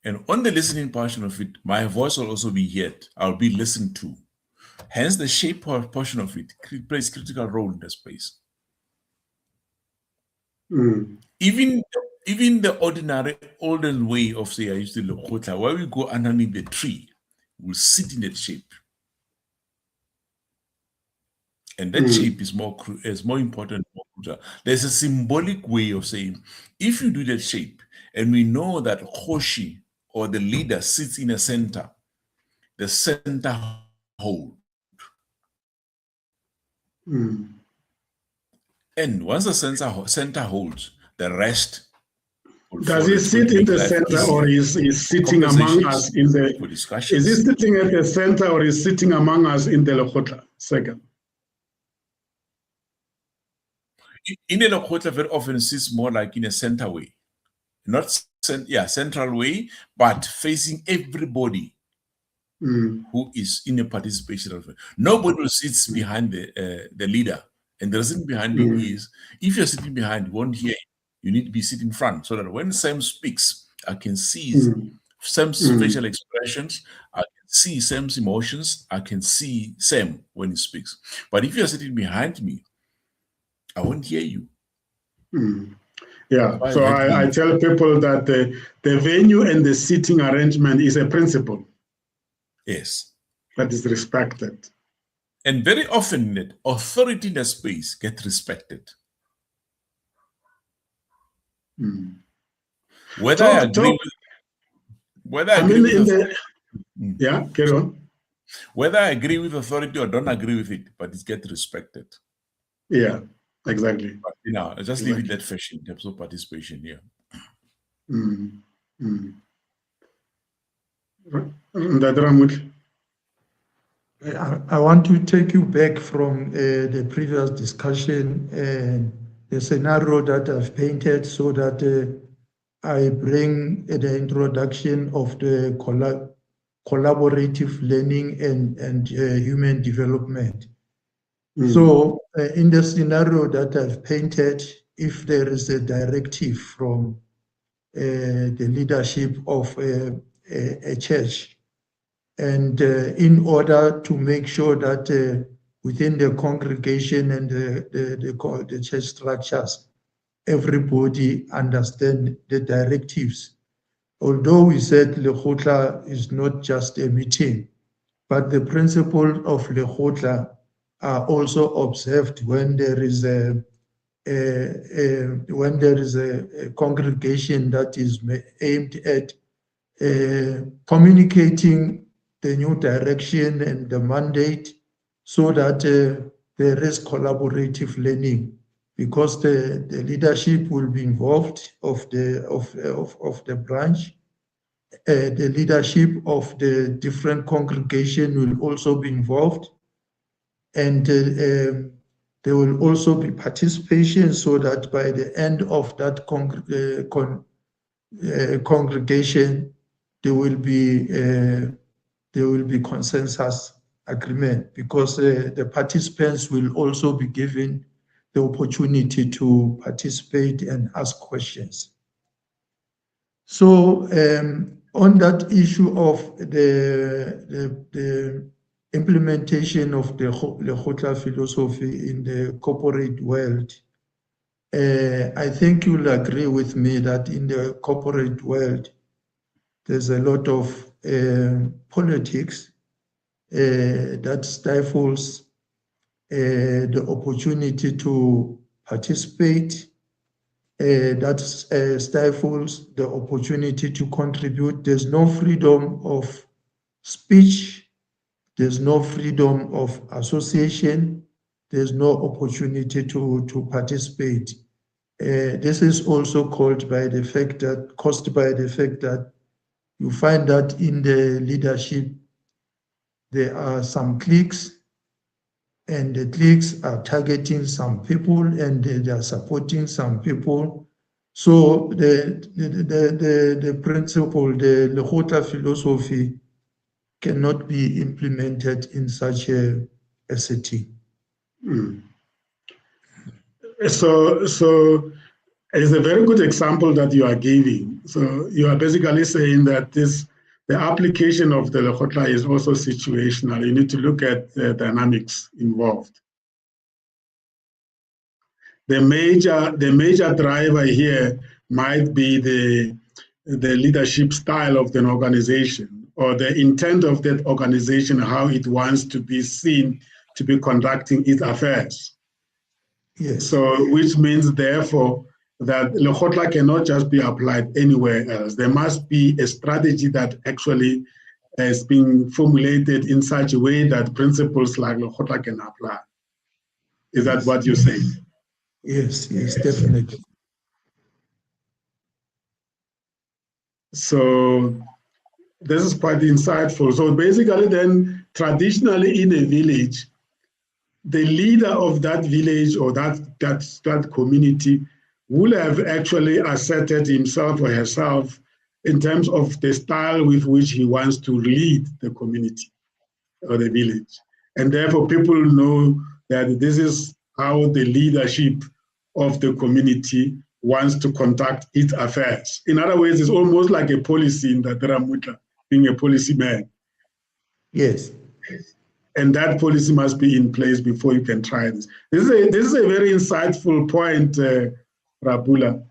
And on the listening portion of it, my voice will also be heard. I'll be listened to. Hence, the shape portion of it plays a critical role in the space. Even the ordinary olden way of say I used to lekgotla, where we go underneath the tree, we'll sit in that shape. And that shape is more important. There's a symbolic way of saying, if you do that shape, and we know that Khoshi or the leader sits in a center, the center hold. And once the center holds, the rest. Does he sit in the center, or is sitting among us in the? Is he sitting at the center, or is sitting among us in the lekgotla? Second. In the lekgotla, very often sits more like in a center way, not central way, but facing everybody who is in a participation. Nobody will sit behind the leader, and the reason behind it is if you're sitting behind, you won't hear it. You need to be sitting in front so that when Sam speaks, I can see Sam's facial expressions, I can see Sam's emotions, I can see Sam when he speaks. But if you're sitting behind me, I won't hear you. Yeah, so I tell people that the venue and the seating arrangement is a principle. Yes. That is respected. And very often, that authority in the space gets respected. Whether I agree with authority or don't agree with it, but it gets respected. Yeah, exactly. But, I just leave it that fashion in terms of participation here. I want to take you back from the previous discussion and the scenario that I've painted so that I bring the introduction of the collaborative learning and human development. So in the scenario that I've painted, if there is a directive from the leadership of a church, and in order to make sure that within the congregation and the church structures, everybody understand the directives. Although we said lekgotla is not just a meeting, but the principles of lekgotla are also observed when there is a congregation that is aimed at communicating the new direction and the mandate, so that there is collaborative learning, because the leadership will be involved of the branch. The leadership of the different congregation will also be involved, and there will also be participation, so that by the end of that congregation, there will be consensus agreement, because the participants will also be given the opportunity to participate and ask questions. So on that issue of the implementation of the lekgotla philosophy in the corporate world, I think you'll agree with me that in the corporate world, there's a lot of politics that stifles the opportunity to participate, that stifles the opportunity to contribute. There's no freedom of speech, there's no freedom of association, there's no opportunity to participate. This is also caused by the fact that you find that in the leadership there are some cliques, and the cliques are targeting some people and they are supporting some people. So the principle, the lekgotla philosophy, cannot be implemented in such a setting. So it's a very good example that you are giving. So you are basically saying that the application of the lekgotla is also situational. You need to look at the dynamics involved. the major driver here might be the leadership style of an organization, or the intent of that organization, how it wants to be seen to be conducting its affairs. Yes. So, which means, therefore, that LEKGOTLA cannot just be applied anywhere else. There must be a strategy that actually has been formulated in such a way that principles like LEKGOTLA can apply. Is that what you're saying? Yes, yes, definitely. So this is quite insightful. So basically then, traditionally in a village, the leader of that village or that community will have actually asserted himself or herself in terms of the style with which he wants to lead the community or the village. And therefore people know that this is how the leadership of the community wants to conduct its affairs. In other words, it's almost like a policy in the Ramutla, being a policyman. Yes. And that policy must be in place before you can try this. This is a very insightful point, Rabula.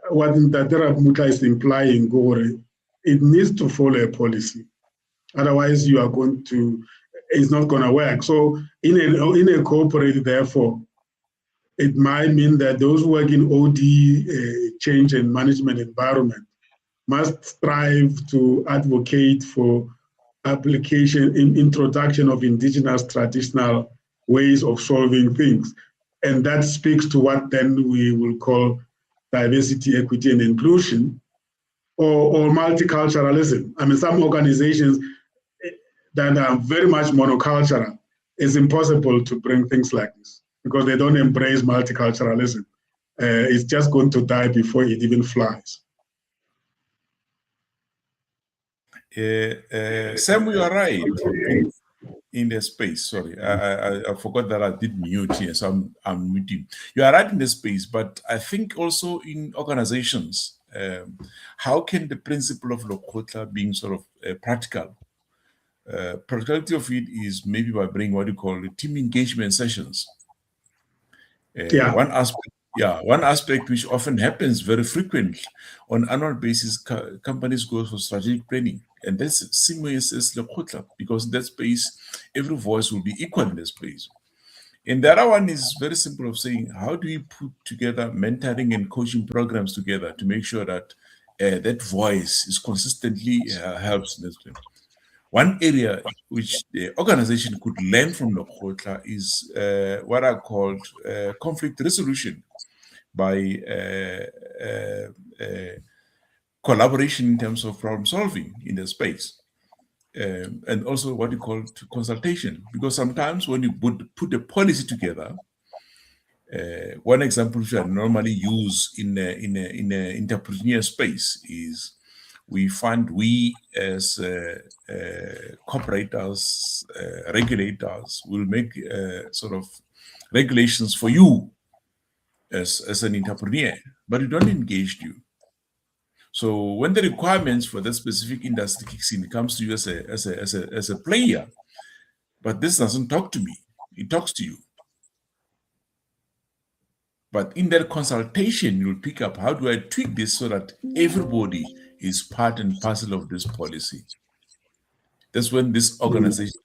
What Ndadera Mutla is implying, Gore, it needs to follow a policy. Otherwise, it's not going to work. So in a corporate, therefore, it might mean that those who work in OD, change and management environment, must strive to advocate for application in introduction of indigenous traditional ways of solving things. And that speaks to what then we will call diversity, equity, and inclusion, or multiculturalism. I mean, some organizations that are very much monocultural, it's impossible to bring things like this because they don't embrace multiculturalism. It's just going to die before it even flies. Sam, you are right in the space. Sorry, I forgot that I did mute here, so I'm muting. You are right in the space, but I think also in organizations, how can the principle of LEKGOTLA being sort of practical? Practicality of it is maybe by bringing what you call team engagement sessions. One aspect which often happens very frequently on annual basis, companies go for strategic planning, and that's similar as LEKGOTLA, because in that space, every voice will be equal in that space. And the other one is very simple of saying, how do we put together mentoring and coaching programs together to make sure that that voice is consistently helps in this place. One area which the organization could learn from LEKGOTLA is what I called conflict resolution by collaboration in terms of problem solving in the space. And also what you call consultation, because sometimes when you put a policy together, one example which I normally use in a entrepreneur space is we as cooperators, regulators will make sort of regulations for you as an entrepreneur, but we don't engage you. So when the requirements for that specific industry kicks in, it comes to you as a player, but this doesn't talk to me, it talks to you. But in that consultation, you'll pick up, how do I tweak this so that everybody is part and parcel of this policy? That's when this organization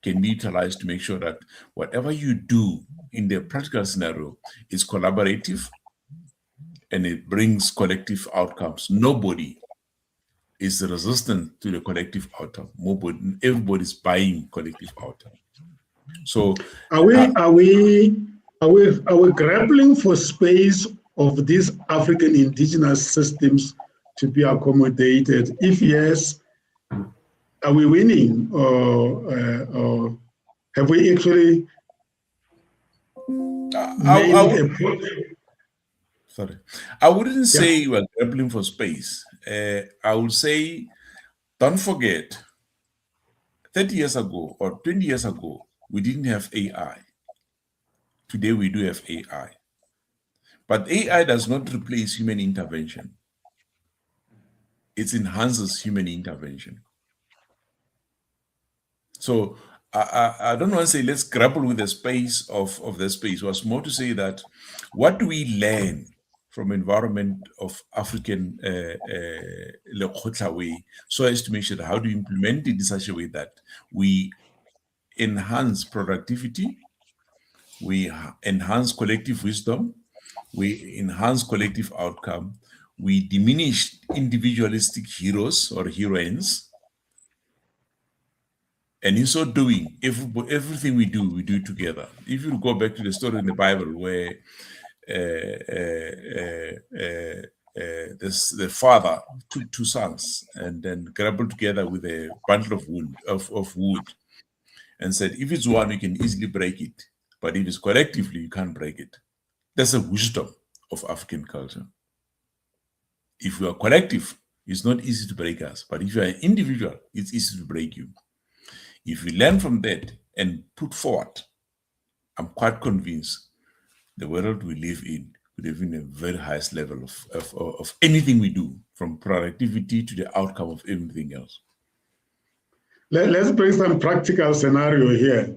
can be utilized to make sure that whatever you do in the practical scenario is collaborative and it brings collective outcomes. Nobody is resistant to the collective outcome. Everybody's buying collective outcome. So are we grappling for space of these African indigenous systems to be accommodated? If yes, are we winning, or have we actually I wouldn't say we're grappling for space. I would say, don't forget, 30 years ago or 20 years ago, we didn't have AI. Today we do have AI. But AI does not replace human intervention. It enhances human intervention. So I don't want to say let's grapple with the space of the space. It was more to say that what do we learn from environment of African LEKGOTLA Way, so as to make sure that how do we implement it in such a way that we enhance productivity, we enhance collective wisdom, we enhance collective outcome, we diminish individualistic heroes or heroines, and in so doing, everything we do it together. If you go back to the story in the Bible where the father took two sons and then grappled together with a bundle of wood and said, if it's one, you can easily break it. But if it's collectively, you can't break it. That's the wisdom of African culture. If you are collective, it's not easy to break us. But if you are an individual, it's easy to break you. If we learn from that and put forward, I'm quite convinced the world we live in could have been a very highest level of anything we do, from productivity to the outcome of everything else. Let's bring some practical scenario here.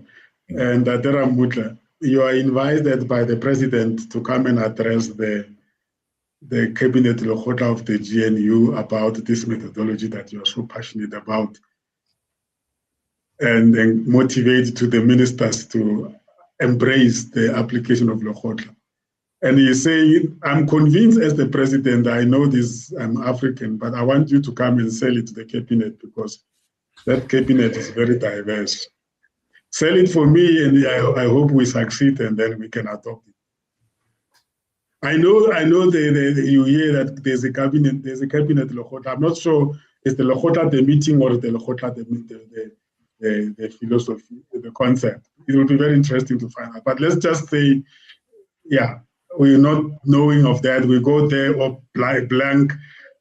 And Adera Mutla, you are invited by the president to come and address the cabinet LEKGOTLA of the GNU about this methodology that you are so passionate about, and then motivate to the ministers to embrace the application of LEKGOTLA. And you say, I'm convinced as the president, I know this, I'm African, but I want you to come and sell it to the cabinet because that cabinet is very diverse. Sell it for me, and I hope we succeed, and then we can adopt it. I know you hear that there's a cabinet LEKGOTLA. I'm not sure is the LEKGOTLA the meeting or the LEKGOTLA the philosophy, the concept. It will be very interesting to find out. But let's just say, yeah, we're not knowing of that. We go there or blank,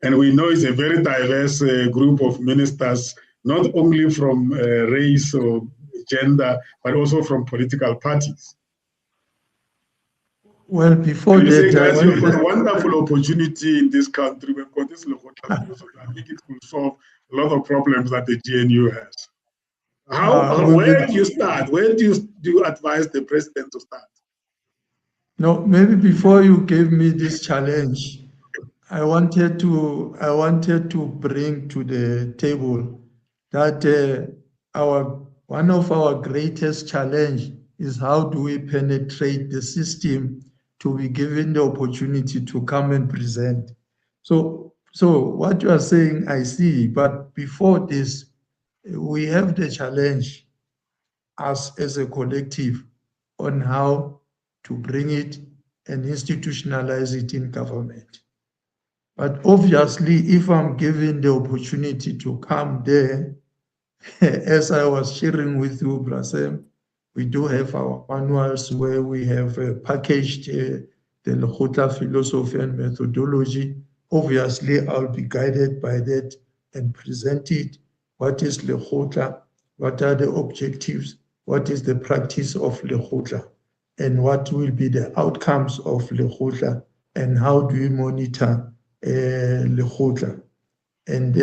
and we know it's a very diverse group of ministers, not only from race or gender, but also from political parties. Well, before you say, that, guys, you've got a wonderful opportunity in this country. We've got this LEKGOTLA philosophy. I think it will solve a lot of problems that the GNU has. Where do you start? Where do you advise the president to start? No, maybe before you gave me this challenge, I wanted to bring to the table that one of our greatest challenge is how do we penetrate the system to be given the opportunity to come and present. So what you are saying, I see, but before this, we have the challenge as a collective on how to bring it and institutionalize it in government. But obviously, if I'm given the opportunity to come there, as I was sharing with you, Brasem, we do have our manuals where we have packaged the LEKGOTLA philosophy and methodology. Obviously, I'll be guided by that and present it. What is LEKGOTLA? What are the objectives? What is the practice of LEKGOTLA? And what will be the outcomes of LEKGOTLA? And how do we monitor LEKGOTLA? And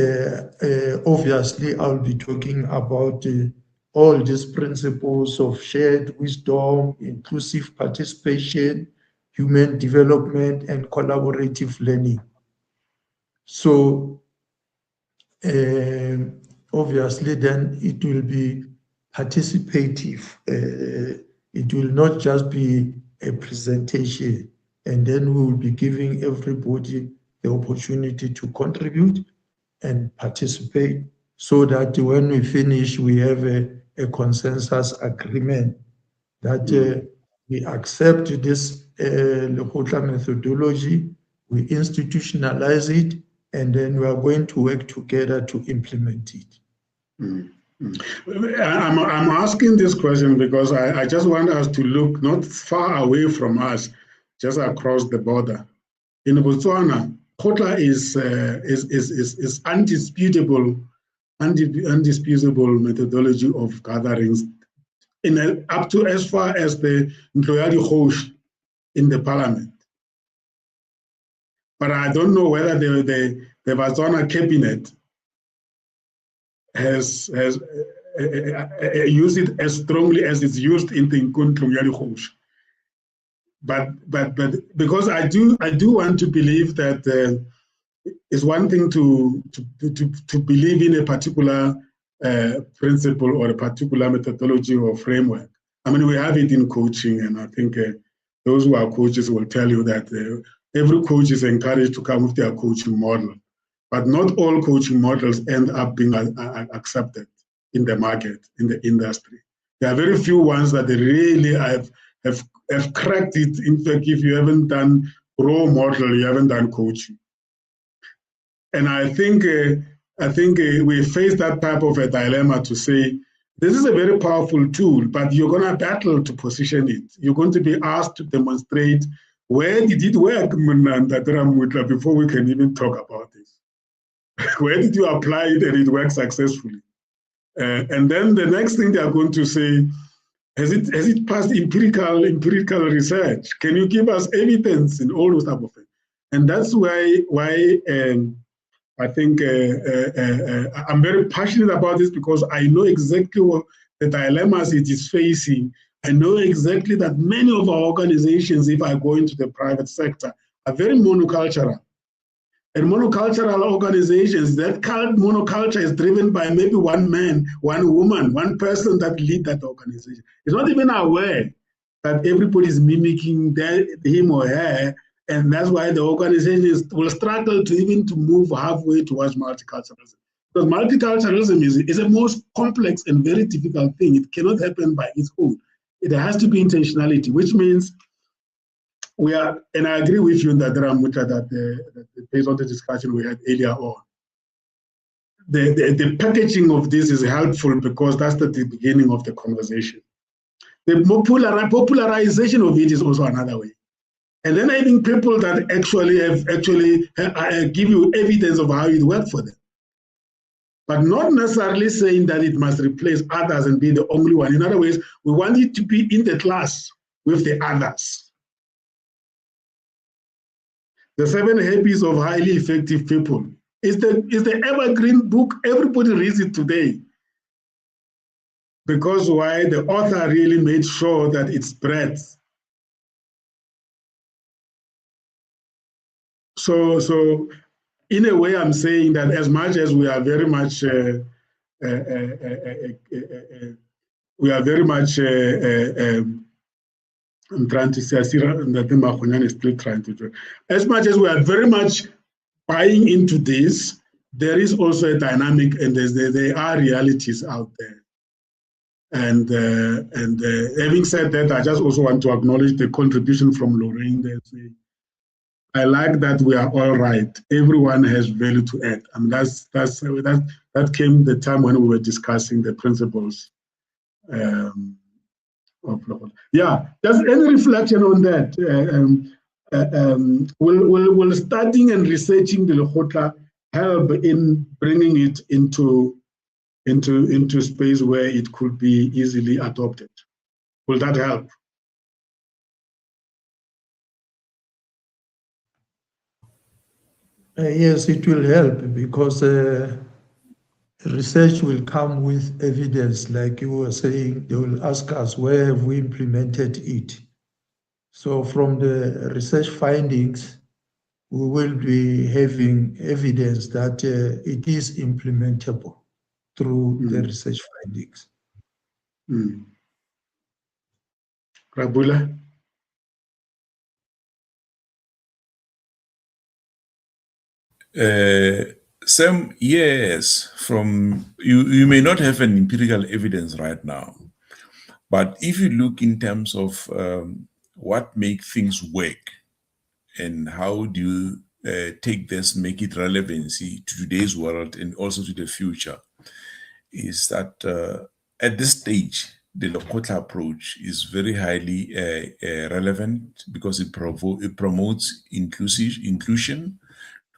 obviously, I'll be talking about all these principles of shared wisdom, inclusive participation, human development, and collaborative learning. So obviously, then it will be participative. It will not just be a presentation, and then we will be giving everybody the opportunity to contribute and participate so that when we finish, we have a consensus agreement that we accept this LEKGOTLA methodology, we institutionalize it, and then we are going to work together to implement it. I'm asking this question because I just want us to look not far away from us, just across the border. In Botswana, LEKGOTLA is undisputable methodology of gatherings up to as far as the Mtloyadi Hosh in the parliament. But I don't know whether the Botswana cabinet has use it as strongly as it's used in the Nkuntlung ya Dikgoši. But because I do want to believe that it's one thing to believe in a particular principle or a particular methodology or framework. I mean, we have it in coaching, and I think those who are coaches will tell you that every coach is encouraged to come with their coaching model, but not all coaching models end up being accepted in the market, in the industry. There are very few ones that they really have cracked it. In fact, if you haven't done role model, you haven't done coaching. And I think we face that type of a dilemma to say, this is a very powerful tool, but you're going to battle to position it. You're going to be asked to demonstrate where did it work, before we can even talk about this. Where did you apply it and it worked successfully? And then the next thing they are going to say, has it passed empirical research? Can you give us evidence in all those type of things? And that's why I think I'm very passionate about this, because I know exactly what the dilemmas it is facing. I know exactly that many of our organizations, if I go into the private sector, are very monocultural. And monocultural organizations, that monoculture is driven by maybe one man, one woman, one person that lead that organization. It's not even aware that everybody is mimicking him or her, and that's why the organizations will struggle to move halfway towards multiculturalism. Because multiculturalism is a most complex and very difficult thing. It cannot happen by its own. It has to be intentionality, which means we are, and I agree with you in that, that based on the discussion we had earlier on, the packaging of this is helpful, because that's the beginning of the conversation. The popularization of it is also another way. And then having people that actually give you evidence of how it worked for them. But not necessarily saying that it must replace others and be the only one. In other words, we want it to be in the class with the others. The 7 Habits of Highly Effective People is the evergreen book. Everybody reads it today. Because why? The author really made sure that it spreads. So in a way, I'm saying that as much as we are very much I'm trying to say, I see that Makhonyan is still trying to do. As much as we are very much buying into this, there is also a dynamic, and there are realities out there. And having said that, I just also want to acknowledge the contribution from Lorraine there. I like that we are all right. Everyone has value to add. I mean, that came the time when we were discussing the principles. Yeah, just any reflection on that? Will studying and researching the Lekgotla help in bringing it into space where it could be easily adopted? Will that help? Yes, it will help, because research will come with evidence. Like you were saying, they will ask us, where have we implemented it? So from the research findings, we will be having evidence that it is implementable through the research findings. Rabula? Sam, yes, from you may not have an empirical evidence right now, but if you look in terms of what makes things work and how do you take this, make it relevancy to today's world and also to the future, is that at this stage, the Lekgotla approach is very highly relevant, because it promotes inclusion,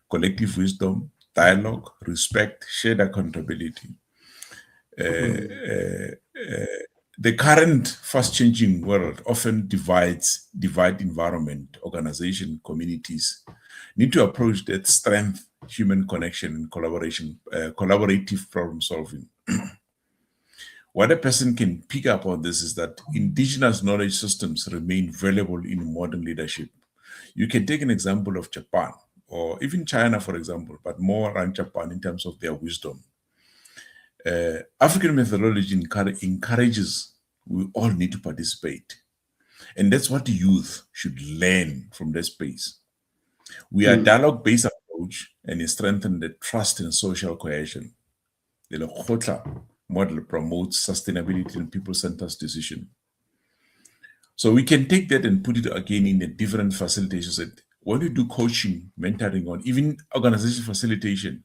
collective wisdom, dialogue, respect, shared accountability. The current fast-changing world often divide environment, organization, communities need to approach that strength, human connection, and collaboration, collaborative problem solving. what a person can pick up on this is that indigenous knowledge systems remain valuable in modern leadership. You can take an example of Japan or even China, for example, but more around Japan in terms of their wisdom. African methodology encourages we all need to participate. And that's what the youth should learn from that space. We are a dialogue-based approach, and it strengthens the trust and social cohesion. The LEKGOTLA model promotes sustainability and people-centered decision. So we can take that and put it again in a different facilitations. When you do coaching, mentoring, or even organization facilitation,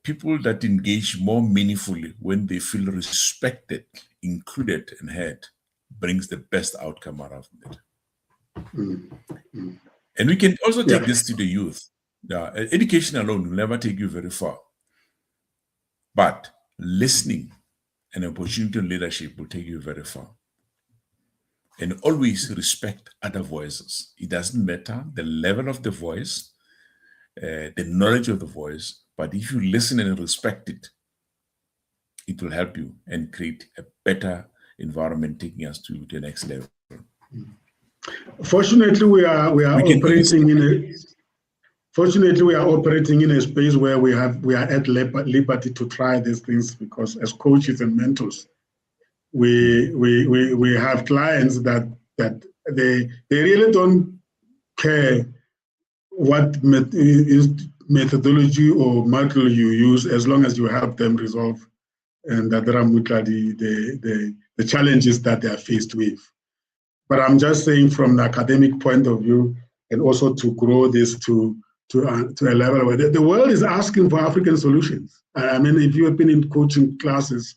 people that engage more meaningfully when they feel respected, included, and heard brings the best outcome out of it. And we can also take this to the youth. Education alone will never take you very far. But listening and opportunity and leadership will take you very far. And always respect other voices. It doesn't matter the level of the voice, the knowledge of the voice, but if you listen and respect it, it will help you and create a better environment, taking us to the next level. Fortunately, we are operating in a space where we are at liberty to try these things, because as coaches and mentors, we have clients that they really don't care what methodology or model you use, as long as you help them resolve and the challenges that they are faced with. But I'm just saying, from the academic point of view, and also to grow this to a level where the world is asking for African solutions. I mean, if you have been in coaching classes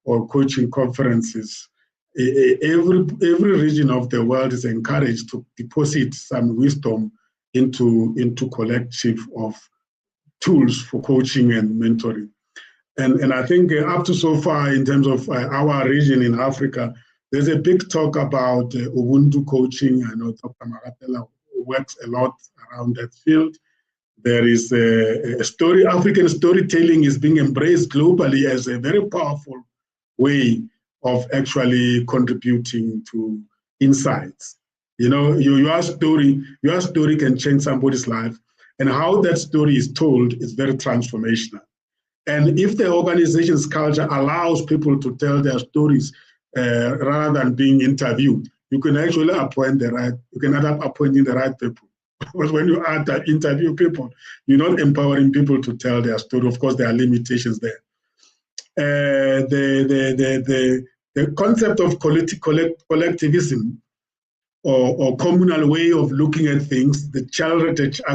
or coaching conferences, every region of the world is encouraged to deposit some wisdom into collective of tools for coaching and mentoring. And I think up to so far, in terms of our region in Africa, there's a big talk about Ubuntu coaching. I know Dr. Magatela works a lot around that field. There is a story, African storytelling is being embraced globally as a very powerful way of actually contributing to insights. You know, your story can change somebody's life, and how that story is told is very transformational. And if the organization's culture allows people to tell their stories rather than being interviewed, you can actually appoint you can end up appointing the right people. Because when you interview people, you're not empowering people to tell their story. Of course, there are limitations there. The concept of collectivism or communal way of looking at things, I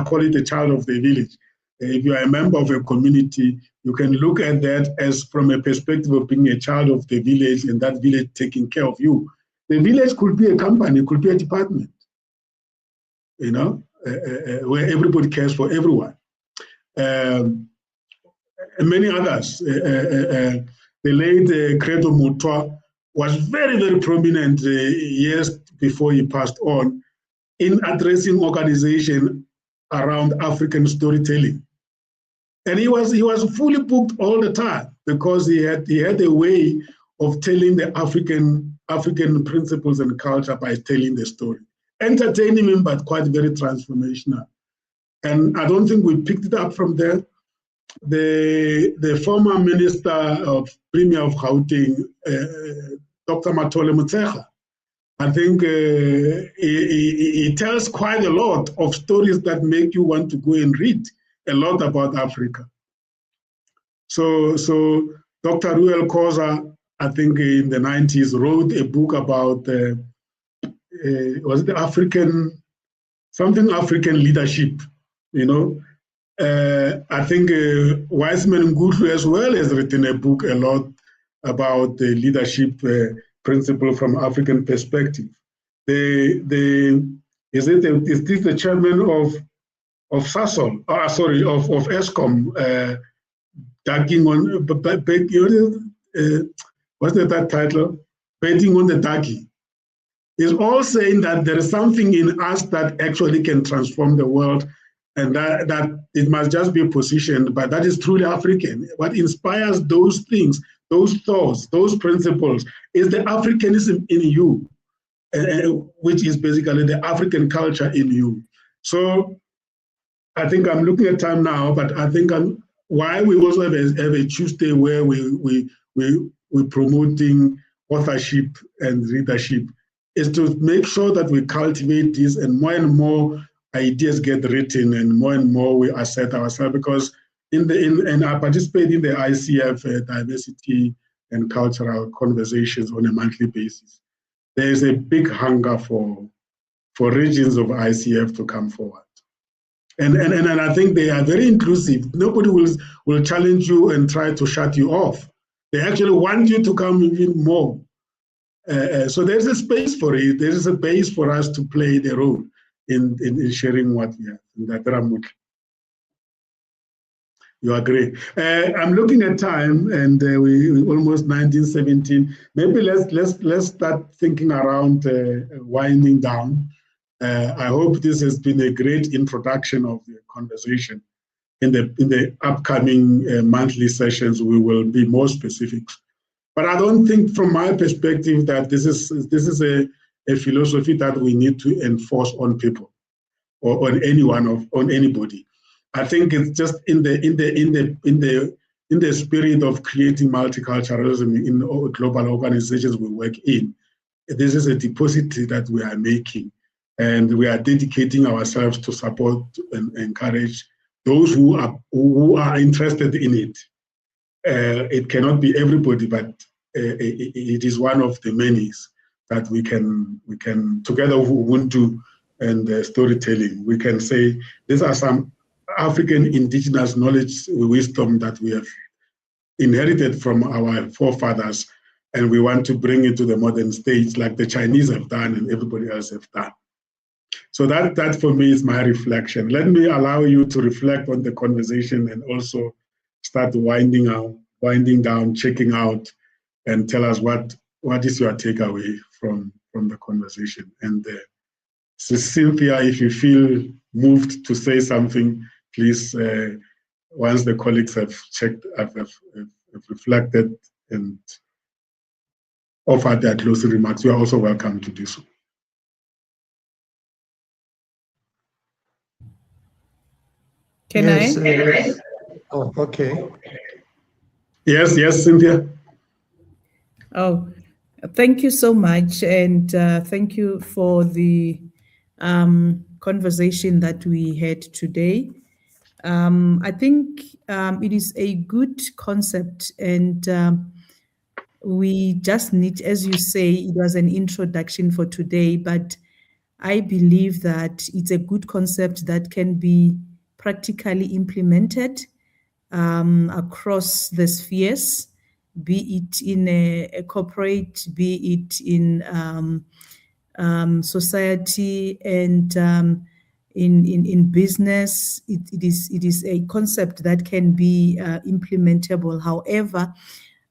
call it the child of the village. If you are a member of a community, you can look at that as from a perspective of being a child of the village, and that village taking care of you. The village could be a company, could be a department, you know, where everybody cares for everyone. And many others. The late Credo Mutwa was very, very prominent years before he passed on in addressing organization around African storytelling. And he was fully booked all the time, because he had a way of telling the African principles and culture by telling the story. Entertaining, but quite very transformational. And I don't think we picked it up from there. The former Minister of Premier of Gauteng, Dr. Matole Motshekga, I think he tells quite a lot of stories that make you want to go and read a lot about Africa. So Dr. Ruel Khoza, I think in the 90s, wrote a book about, was it African leadership, you know? I think Wiseman Ngutlu as well has written a book a lot about the leadership principle from African perspective. Is this the chairman of SASOL? Of ESCOM, tagging on, what's that title? Betting on the Dagi. Is all saying that there is something in us that actually can transform the world, and that it must just be positioned, but that is truly African. What inspires those things those thoughts, those principles, is the Africanism in you, which is basically the African culture in you. So I think I'm looking at time now, but I think why we also have a Tuesday where we're promoting authorship and readership is to make sure that we cultivate this, and more ideas get written, and more we assert ourselves, because and I participate in the ICF diversity and cultural conversations on a monthly basis. There is a big hunger for regions of ICF to come forward. And I think they are very inclusive. Nobody will challenge you and try to shut you off. They actually want you to come even more. So there's a space for it. There is a base for us to play the role in sharing what we have. You agree? I'm looking at time, and we almost 1917. Maybe let's start thinking around winding down. I hope this has been a great introduction of the conversation. In the upcoming monthly sessions, we will be more specific. But I don't think, from my perspective, that this is a philosophy that we need to enforce on people or on anybody. I think it's just in the spirit of creating multiculturalism in global organizations we work in. This is a deposit that we are making, and we are dedicating ourselves to support and encourage those who are interested in it. It cannot be everybody, but it is one of the many that we can together with Ubuntu and storytelling, we can say these are some African indigenous knowledge, wisdom that we have inherited from our forefathers, and we want to bring it to the modern stage like the Chinese have done and everybody else have done. So that for me is my reflection. Let me allow you to reflect on the conversation and also start winding down, checking out, and tell us what is your takeaway from the conversation. And so Cynthia, if you feel moved to say something, please, once the colleagues have checked, have reflected and offered their closing remarks, you are also welcome to do so. Can I? Oh, okay. Yes, Cynthia. Oh, thank you so much, and thank you for the conversation that we had today. I think it is a good concept, and we just need, as you say, it was an introduction for today, but I believe that it's a good concept that can be practically implemented across the spheres, be it in a corporate, be it in society, and in business. It is a concept that can be implementable. However,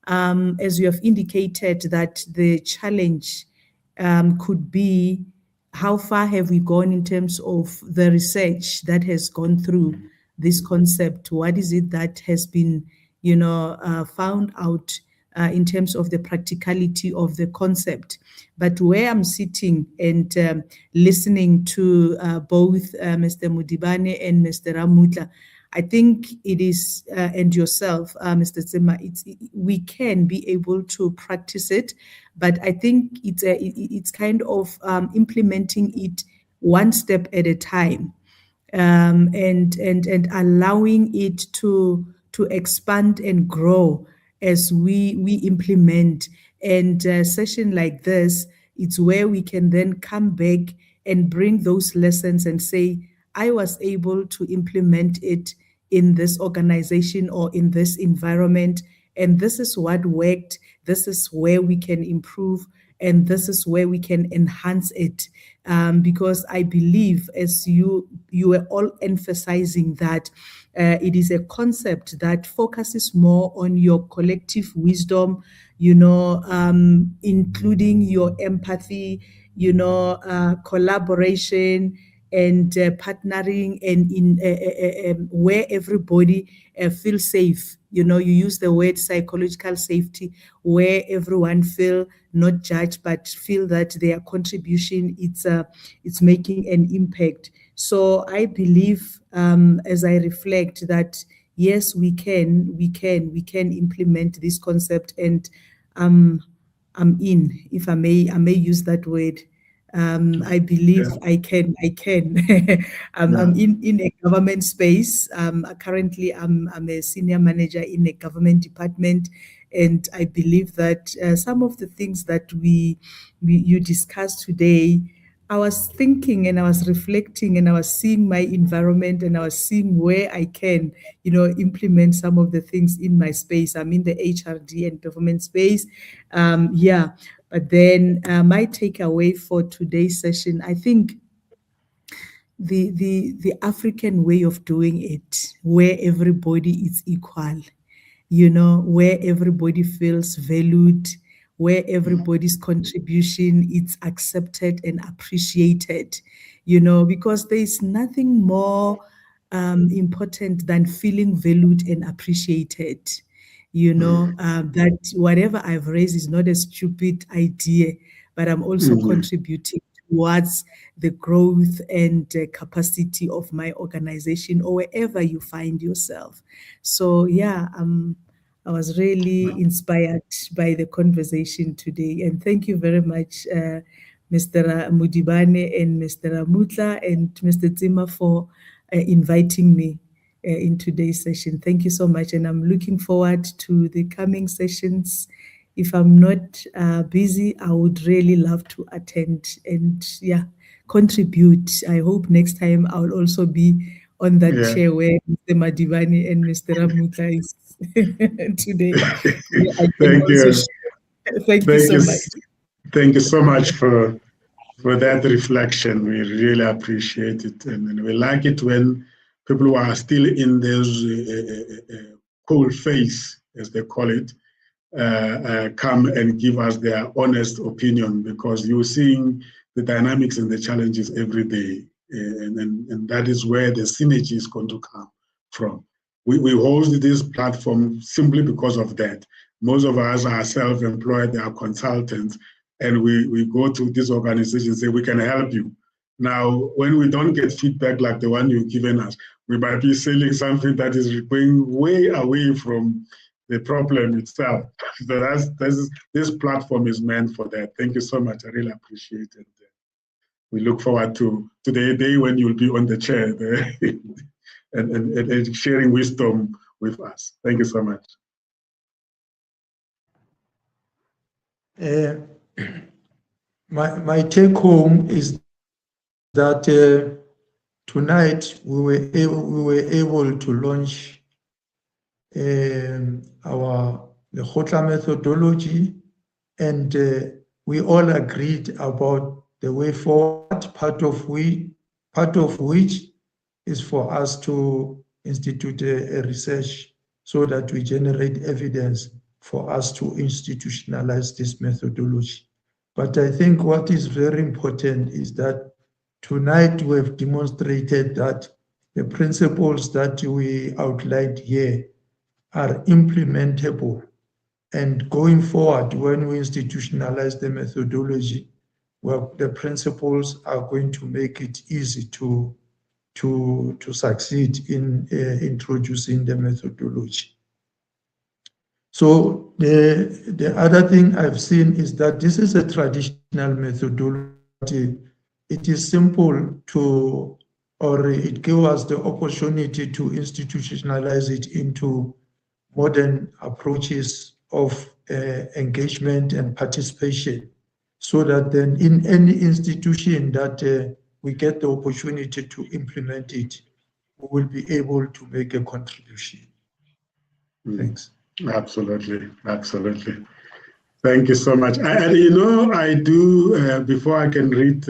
as you have indicated, that the challenge could be how far have we gone in terms of the research that has gone through this concept? What is it that has been, found out in terms of the practicality of the concept? But where I'm sitting and listening to both Mr. Mudibane and Mr. Ramutla, I think it is, and yourself, Mr. Tsema, we can be able to practice it, but I think it's kind of implementing it one step at a time, and allowing it to expand and grow as we implement. And a session like this, it's where we can then come back and bring those lessons and say, I was able to implement it in this organization or in this environment, and this is what worked, this is where we can improve, and this is where we can enhance it. Because I believe, as you were all emphasizing, that it is a concept that focuses more on your collective wisdom, including your empathy, collaboration, and partnering, and in where everybody feels safe. You know, you use the word psychological safety, where everyone feel not judged, but feel that their contribution it's making an impact. So I believe, as I reflect, that yes, we can implement this concept, and I'm in, if I may use that word. I believe I can. I'm in a government space. Currently, I'm a senior manager in a government department, and I believe that some of the things that you discussed today, I was thinking and I was reflecting and I was seeing my environment and I was seeing where I can, implement some of the things in my space. I'm in the HRD and government space. But then my takeaway for today's session, I think the African way of doing it, where everybody is equal, where everybody feels valued, where everybody's contribution is accepted and appreciated, because there is nothing more important than feeling valued and appreciated. That whatever I've raised is not a stupid idea, but I'm also contributing towards the growth and capacity of my organization or wherever you find yourself. So I was really inspired by the conversation today, and thank you very much, Mr. Mudibane and Mr. Mutla and Mr. Tsima for inviting me in today's session. Thank you so much, and I'm looking forward to the coming sessions. If I'm not busy, I would really love to attend and contribute. I hope next time I'll also be on that chair where Mr. Madivani and Mr. Ramutla is today. Thank you. Thank you so much. Thank you so much for that reflection. We really appreciate it, and we like it when people who are still in those cold phase, as they call it, come and give us their honest opinion, because you're seeing the dynamics and the challenges every day, and that is where the synergy is going to come from. We host this platform simply because of that. Most of us are self-employed, they are consultants, and we go to these organizations and say, we can help you. Now, when we don't get feedback like the one you've given us, we might be selling something that is going way away from the problem itself. So this platform is meant for that. Thank you so much. I really appreciate it. We look forward to the day when you'll be on the chair there and sharing wisdom with us. Thank you so much. My take home is that tonight we were able to launch the LEKGOTLA methodology, and we all agreed about the way forward, part of which is for us to institute a research so that we generate evidence for us to institutionalize this methodology. But I think what is very important is that tonight we have demonstrated that the principles that we outlined here are implementable. And going forward, when we institutionalize the methodology, well, the principles are going to make it easy to succeed in introducing the methodology. So the other thing I've seen is that this is a traditional methodology. It is simple it gives us the opportunity to institutionalize it into modern approaches of engagement and participation, so that then in any institution that we get the opportunity to implement it, we will be able to make a contribution. Thanks. Absolutely. Thank you so much. And I do, before I can read,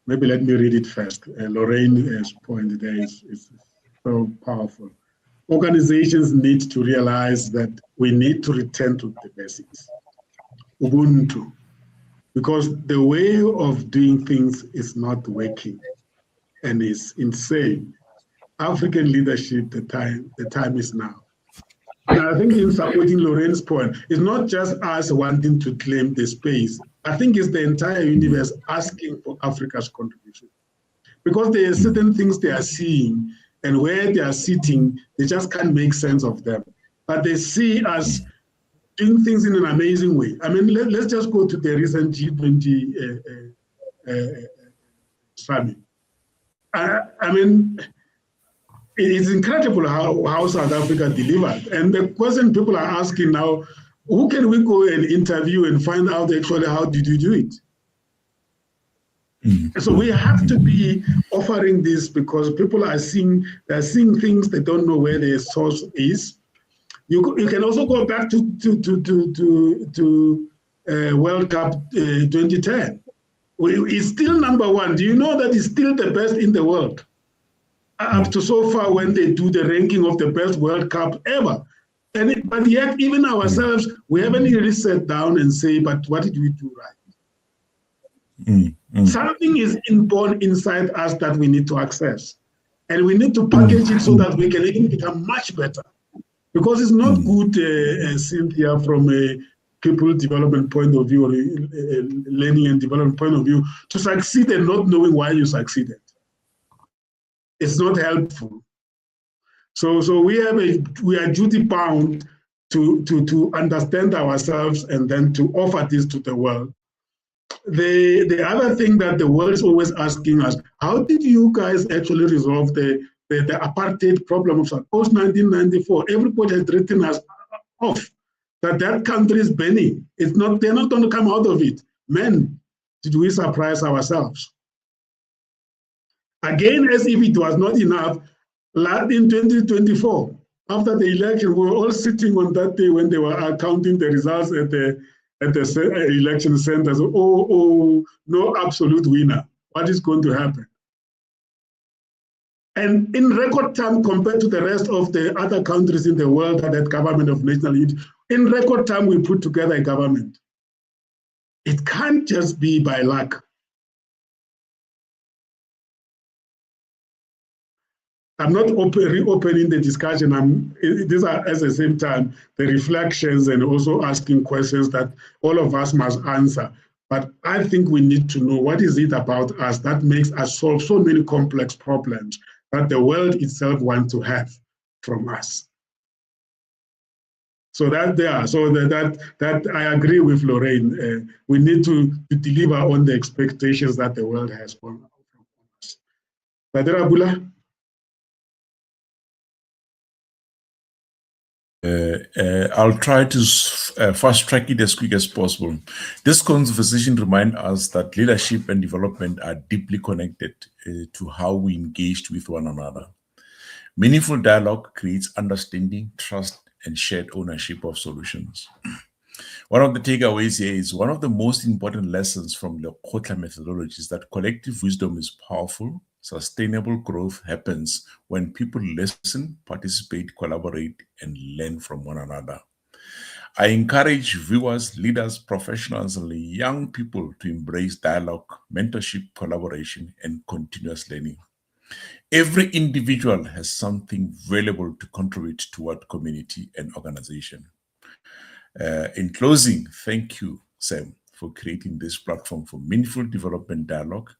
maybe let me read it first. Lorraine's point there is so powerful. Organizations need to realize that we need to return to the basics, Ubuntu, because the way of doing things is not working. and is insane. African leadership, the time is now. And I think in supporting Lorraine's point, it's not just us wanting to claim the space. I think it's the entire universe asking for Africa's contribution. Because there are certain things they are seeing, and where they are sitting, they just can't make sense of them. But they see us doing things in an amazing way. I mean, let's just go to the recent G20 summit. I mean, it's incredible how South Africa delivered. And the question people are asking now, who can we go and interview and find out actually how did you do it? So we have to be offering this because people are seeing things they don't know where their source is. You can also go back to World Cup 2010. It's still number one. Do you know that it's still the best in the world? Up to so far when they do the ranking of the best World Cup ever. But yet, even ourselves, we haven't really sat down and say, but what did we do right? Something is inborn inside us that we need to access. And we need to package it so that we can even become much better. Because it's not good, Cynthia, from a people development point of view or learning and development point of view, to succeed and not knowing why you succeeded. It's not helpful. So we are duty bound to understand ourselves and then to offer this to the world. The other thing that the world is always asking us, how did you guys actually resolve the apartheid problem of post-1994? Everybody has written us off that country is burning. They're not going to come out of it. Man, did we surprise ourselves? Again, as if it was not enough, in 2024, after the election, we were all sitting on that day when they were counting the results at the election centers. Oh, no absolute winner. What is going to happen? And in record time, compared to the rest of the other countries in the world that had government of national unity, in record time, we put together a government. It can't just be by luck. I'm not reopening the discussion. These are at the same time the reflections and also asking questions that all of us must answer. But I think we need to know what is it about us that makes us solve so many complex problems that the world itself wants to have from us. So that I agree with Lorraine. We need to deliver on the expectations that the world has from us. Badera Bula? I'll try to fast track it as quick as possible. This conversation reminds us that leadership and development are deeply connected to how we engage with one another. Meaningful dialogue creates understanding, trust, and shared ownership of solutions. One of the takeaways here is one of the most important lessons from the LEKGOTLA methodology is that collective wisdom is powerful. Sustainable growth happens when people listen, participate, collaborate, and learn from one another. I encourage viewers, leaders, professionals, and young people to embrace dialogue, mentorship, collaboration, and continuous learning. Every individual has something valuable to contribute toward community and organization. In closing, thank you, Sam, for creating this platform for meaningful development dialogue.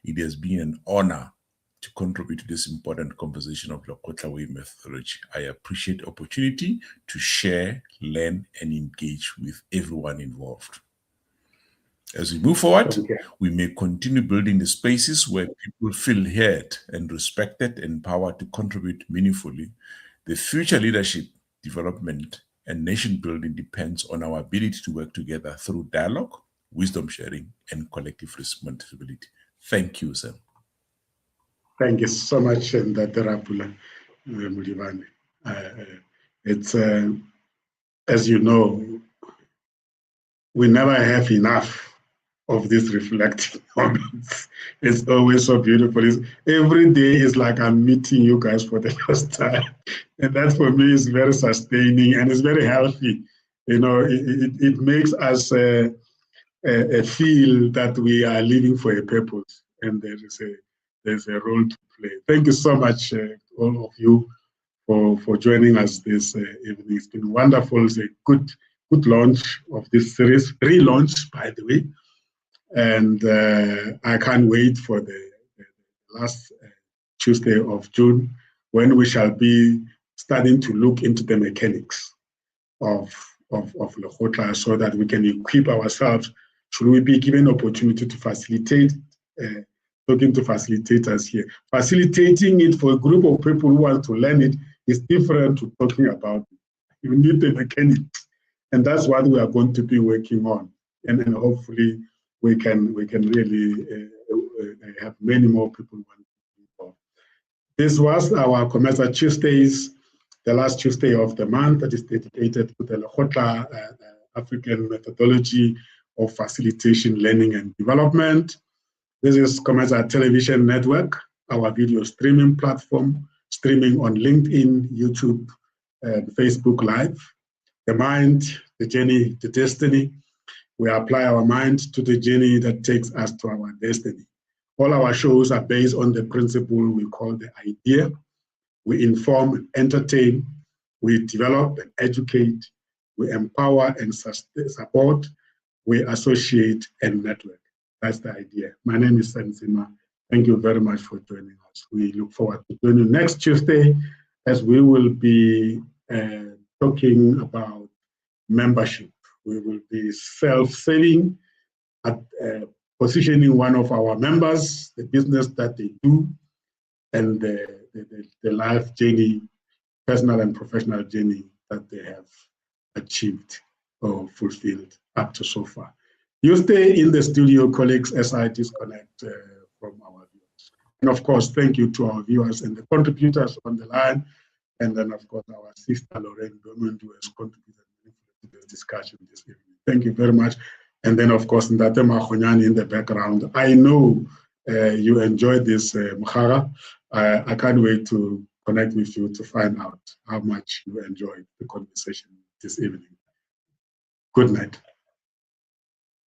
It has been an honor to contribute to this important conversation of LEKGOTLA Way Methodology. I appreciate the opportunity to share, learn, and engage with everyone involved. As we move forward, we may continue building the spaces where people feel heard and respected and empowered to contribute meaningfully. The future leadership, development, and nation building depends on our ability to work together through dialogue, wisdom sharing, and collective responsibility. Thank you, Sam. Thank you so much, Terapula Mulivane. It's, as you know, we never have enough of these reflecting moments. It's always so beautiful. Every day is like I'm meeting you guys for the first time. And that for me is very sustaining and it's very healthy. You know, it makes us feel that we are living for a purpose and there is there's a role to play. Thank you so much, all of you, for joining us this evening. It's been wonderful. It's a good launch of this series, relaunch, by the way. And I can't wait for the last Tuesday of June, when we shall be starting to look into the mechanics of LEKGOTLA, so that we can equip ourselves should we be given opportunity to facilitate, talking to facilitators here. Facilitating it for a group of people who want to learn it is different to talking about it. You need the mechanics, and that's what we are going to be working on. And hopefully we can really have many more people want to be involved. This was our COMETSA Tuesdays, the last Tuesday of the month, that is dedicated to the LEKGOTLA African methodology of facilitation, learning, and development. This is COMETSA Television Network, our video streaming platform, streaming on LinkedIn, YouTube, and Facebook Live. The mind, the journey, the destiny. We apply our mind to the journey that takes us to our destiny. All our shows are based on the principle we call the idea. We inform and entertain, we develop and educate, we empower and support, we associate and network. That's the idea. My name is Sensima. Thank you very much for joining us. We look forward to joining you next Tuesday, as we will be talking about membership. We will be self-serving, at positioning one of our members, the business that they do, and the life journey, personal and professional journey that they have achieved or fulfilled up to so far. You stay in the studio, colleagues, as I disconnect from our viewers. And of course, thank you to our viewers and the contributors on the line. And then, of course, our sister Lorraine Dormond, who has contributed to this discussion this evening. Thank you very much. And then, of course, Ndate Mahonyane in the background. I know you enjoyed this, Mkhara. I can't wait to connect with you to find out how much you enjoyed the conversation this evening. Good night.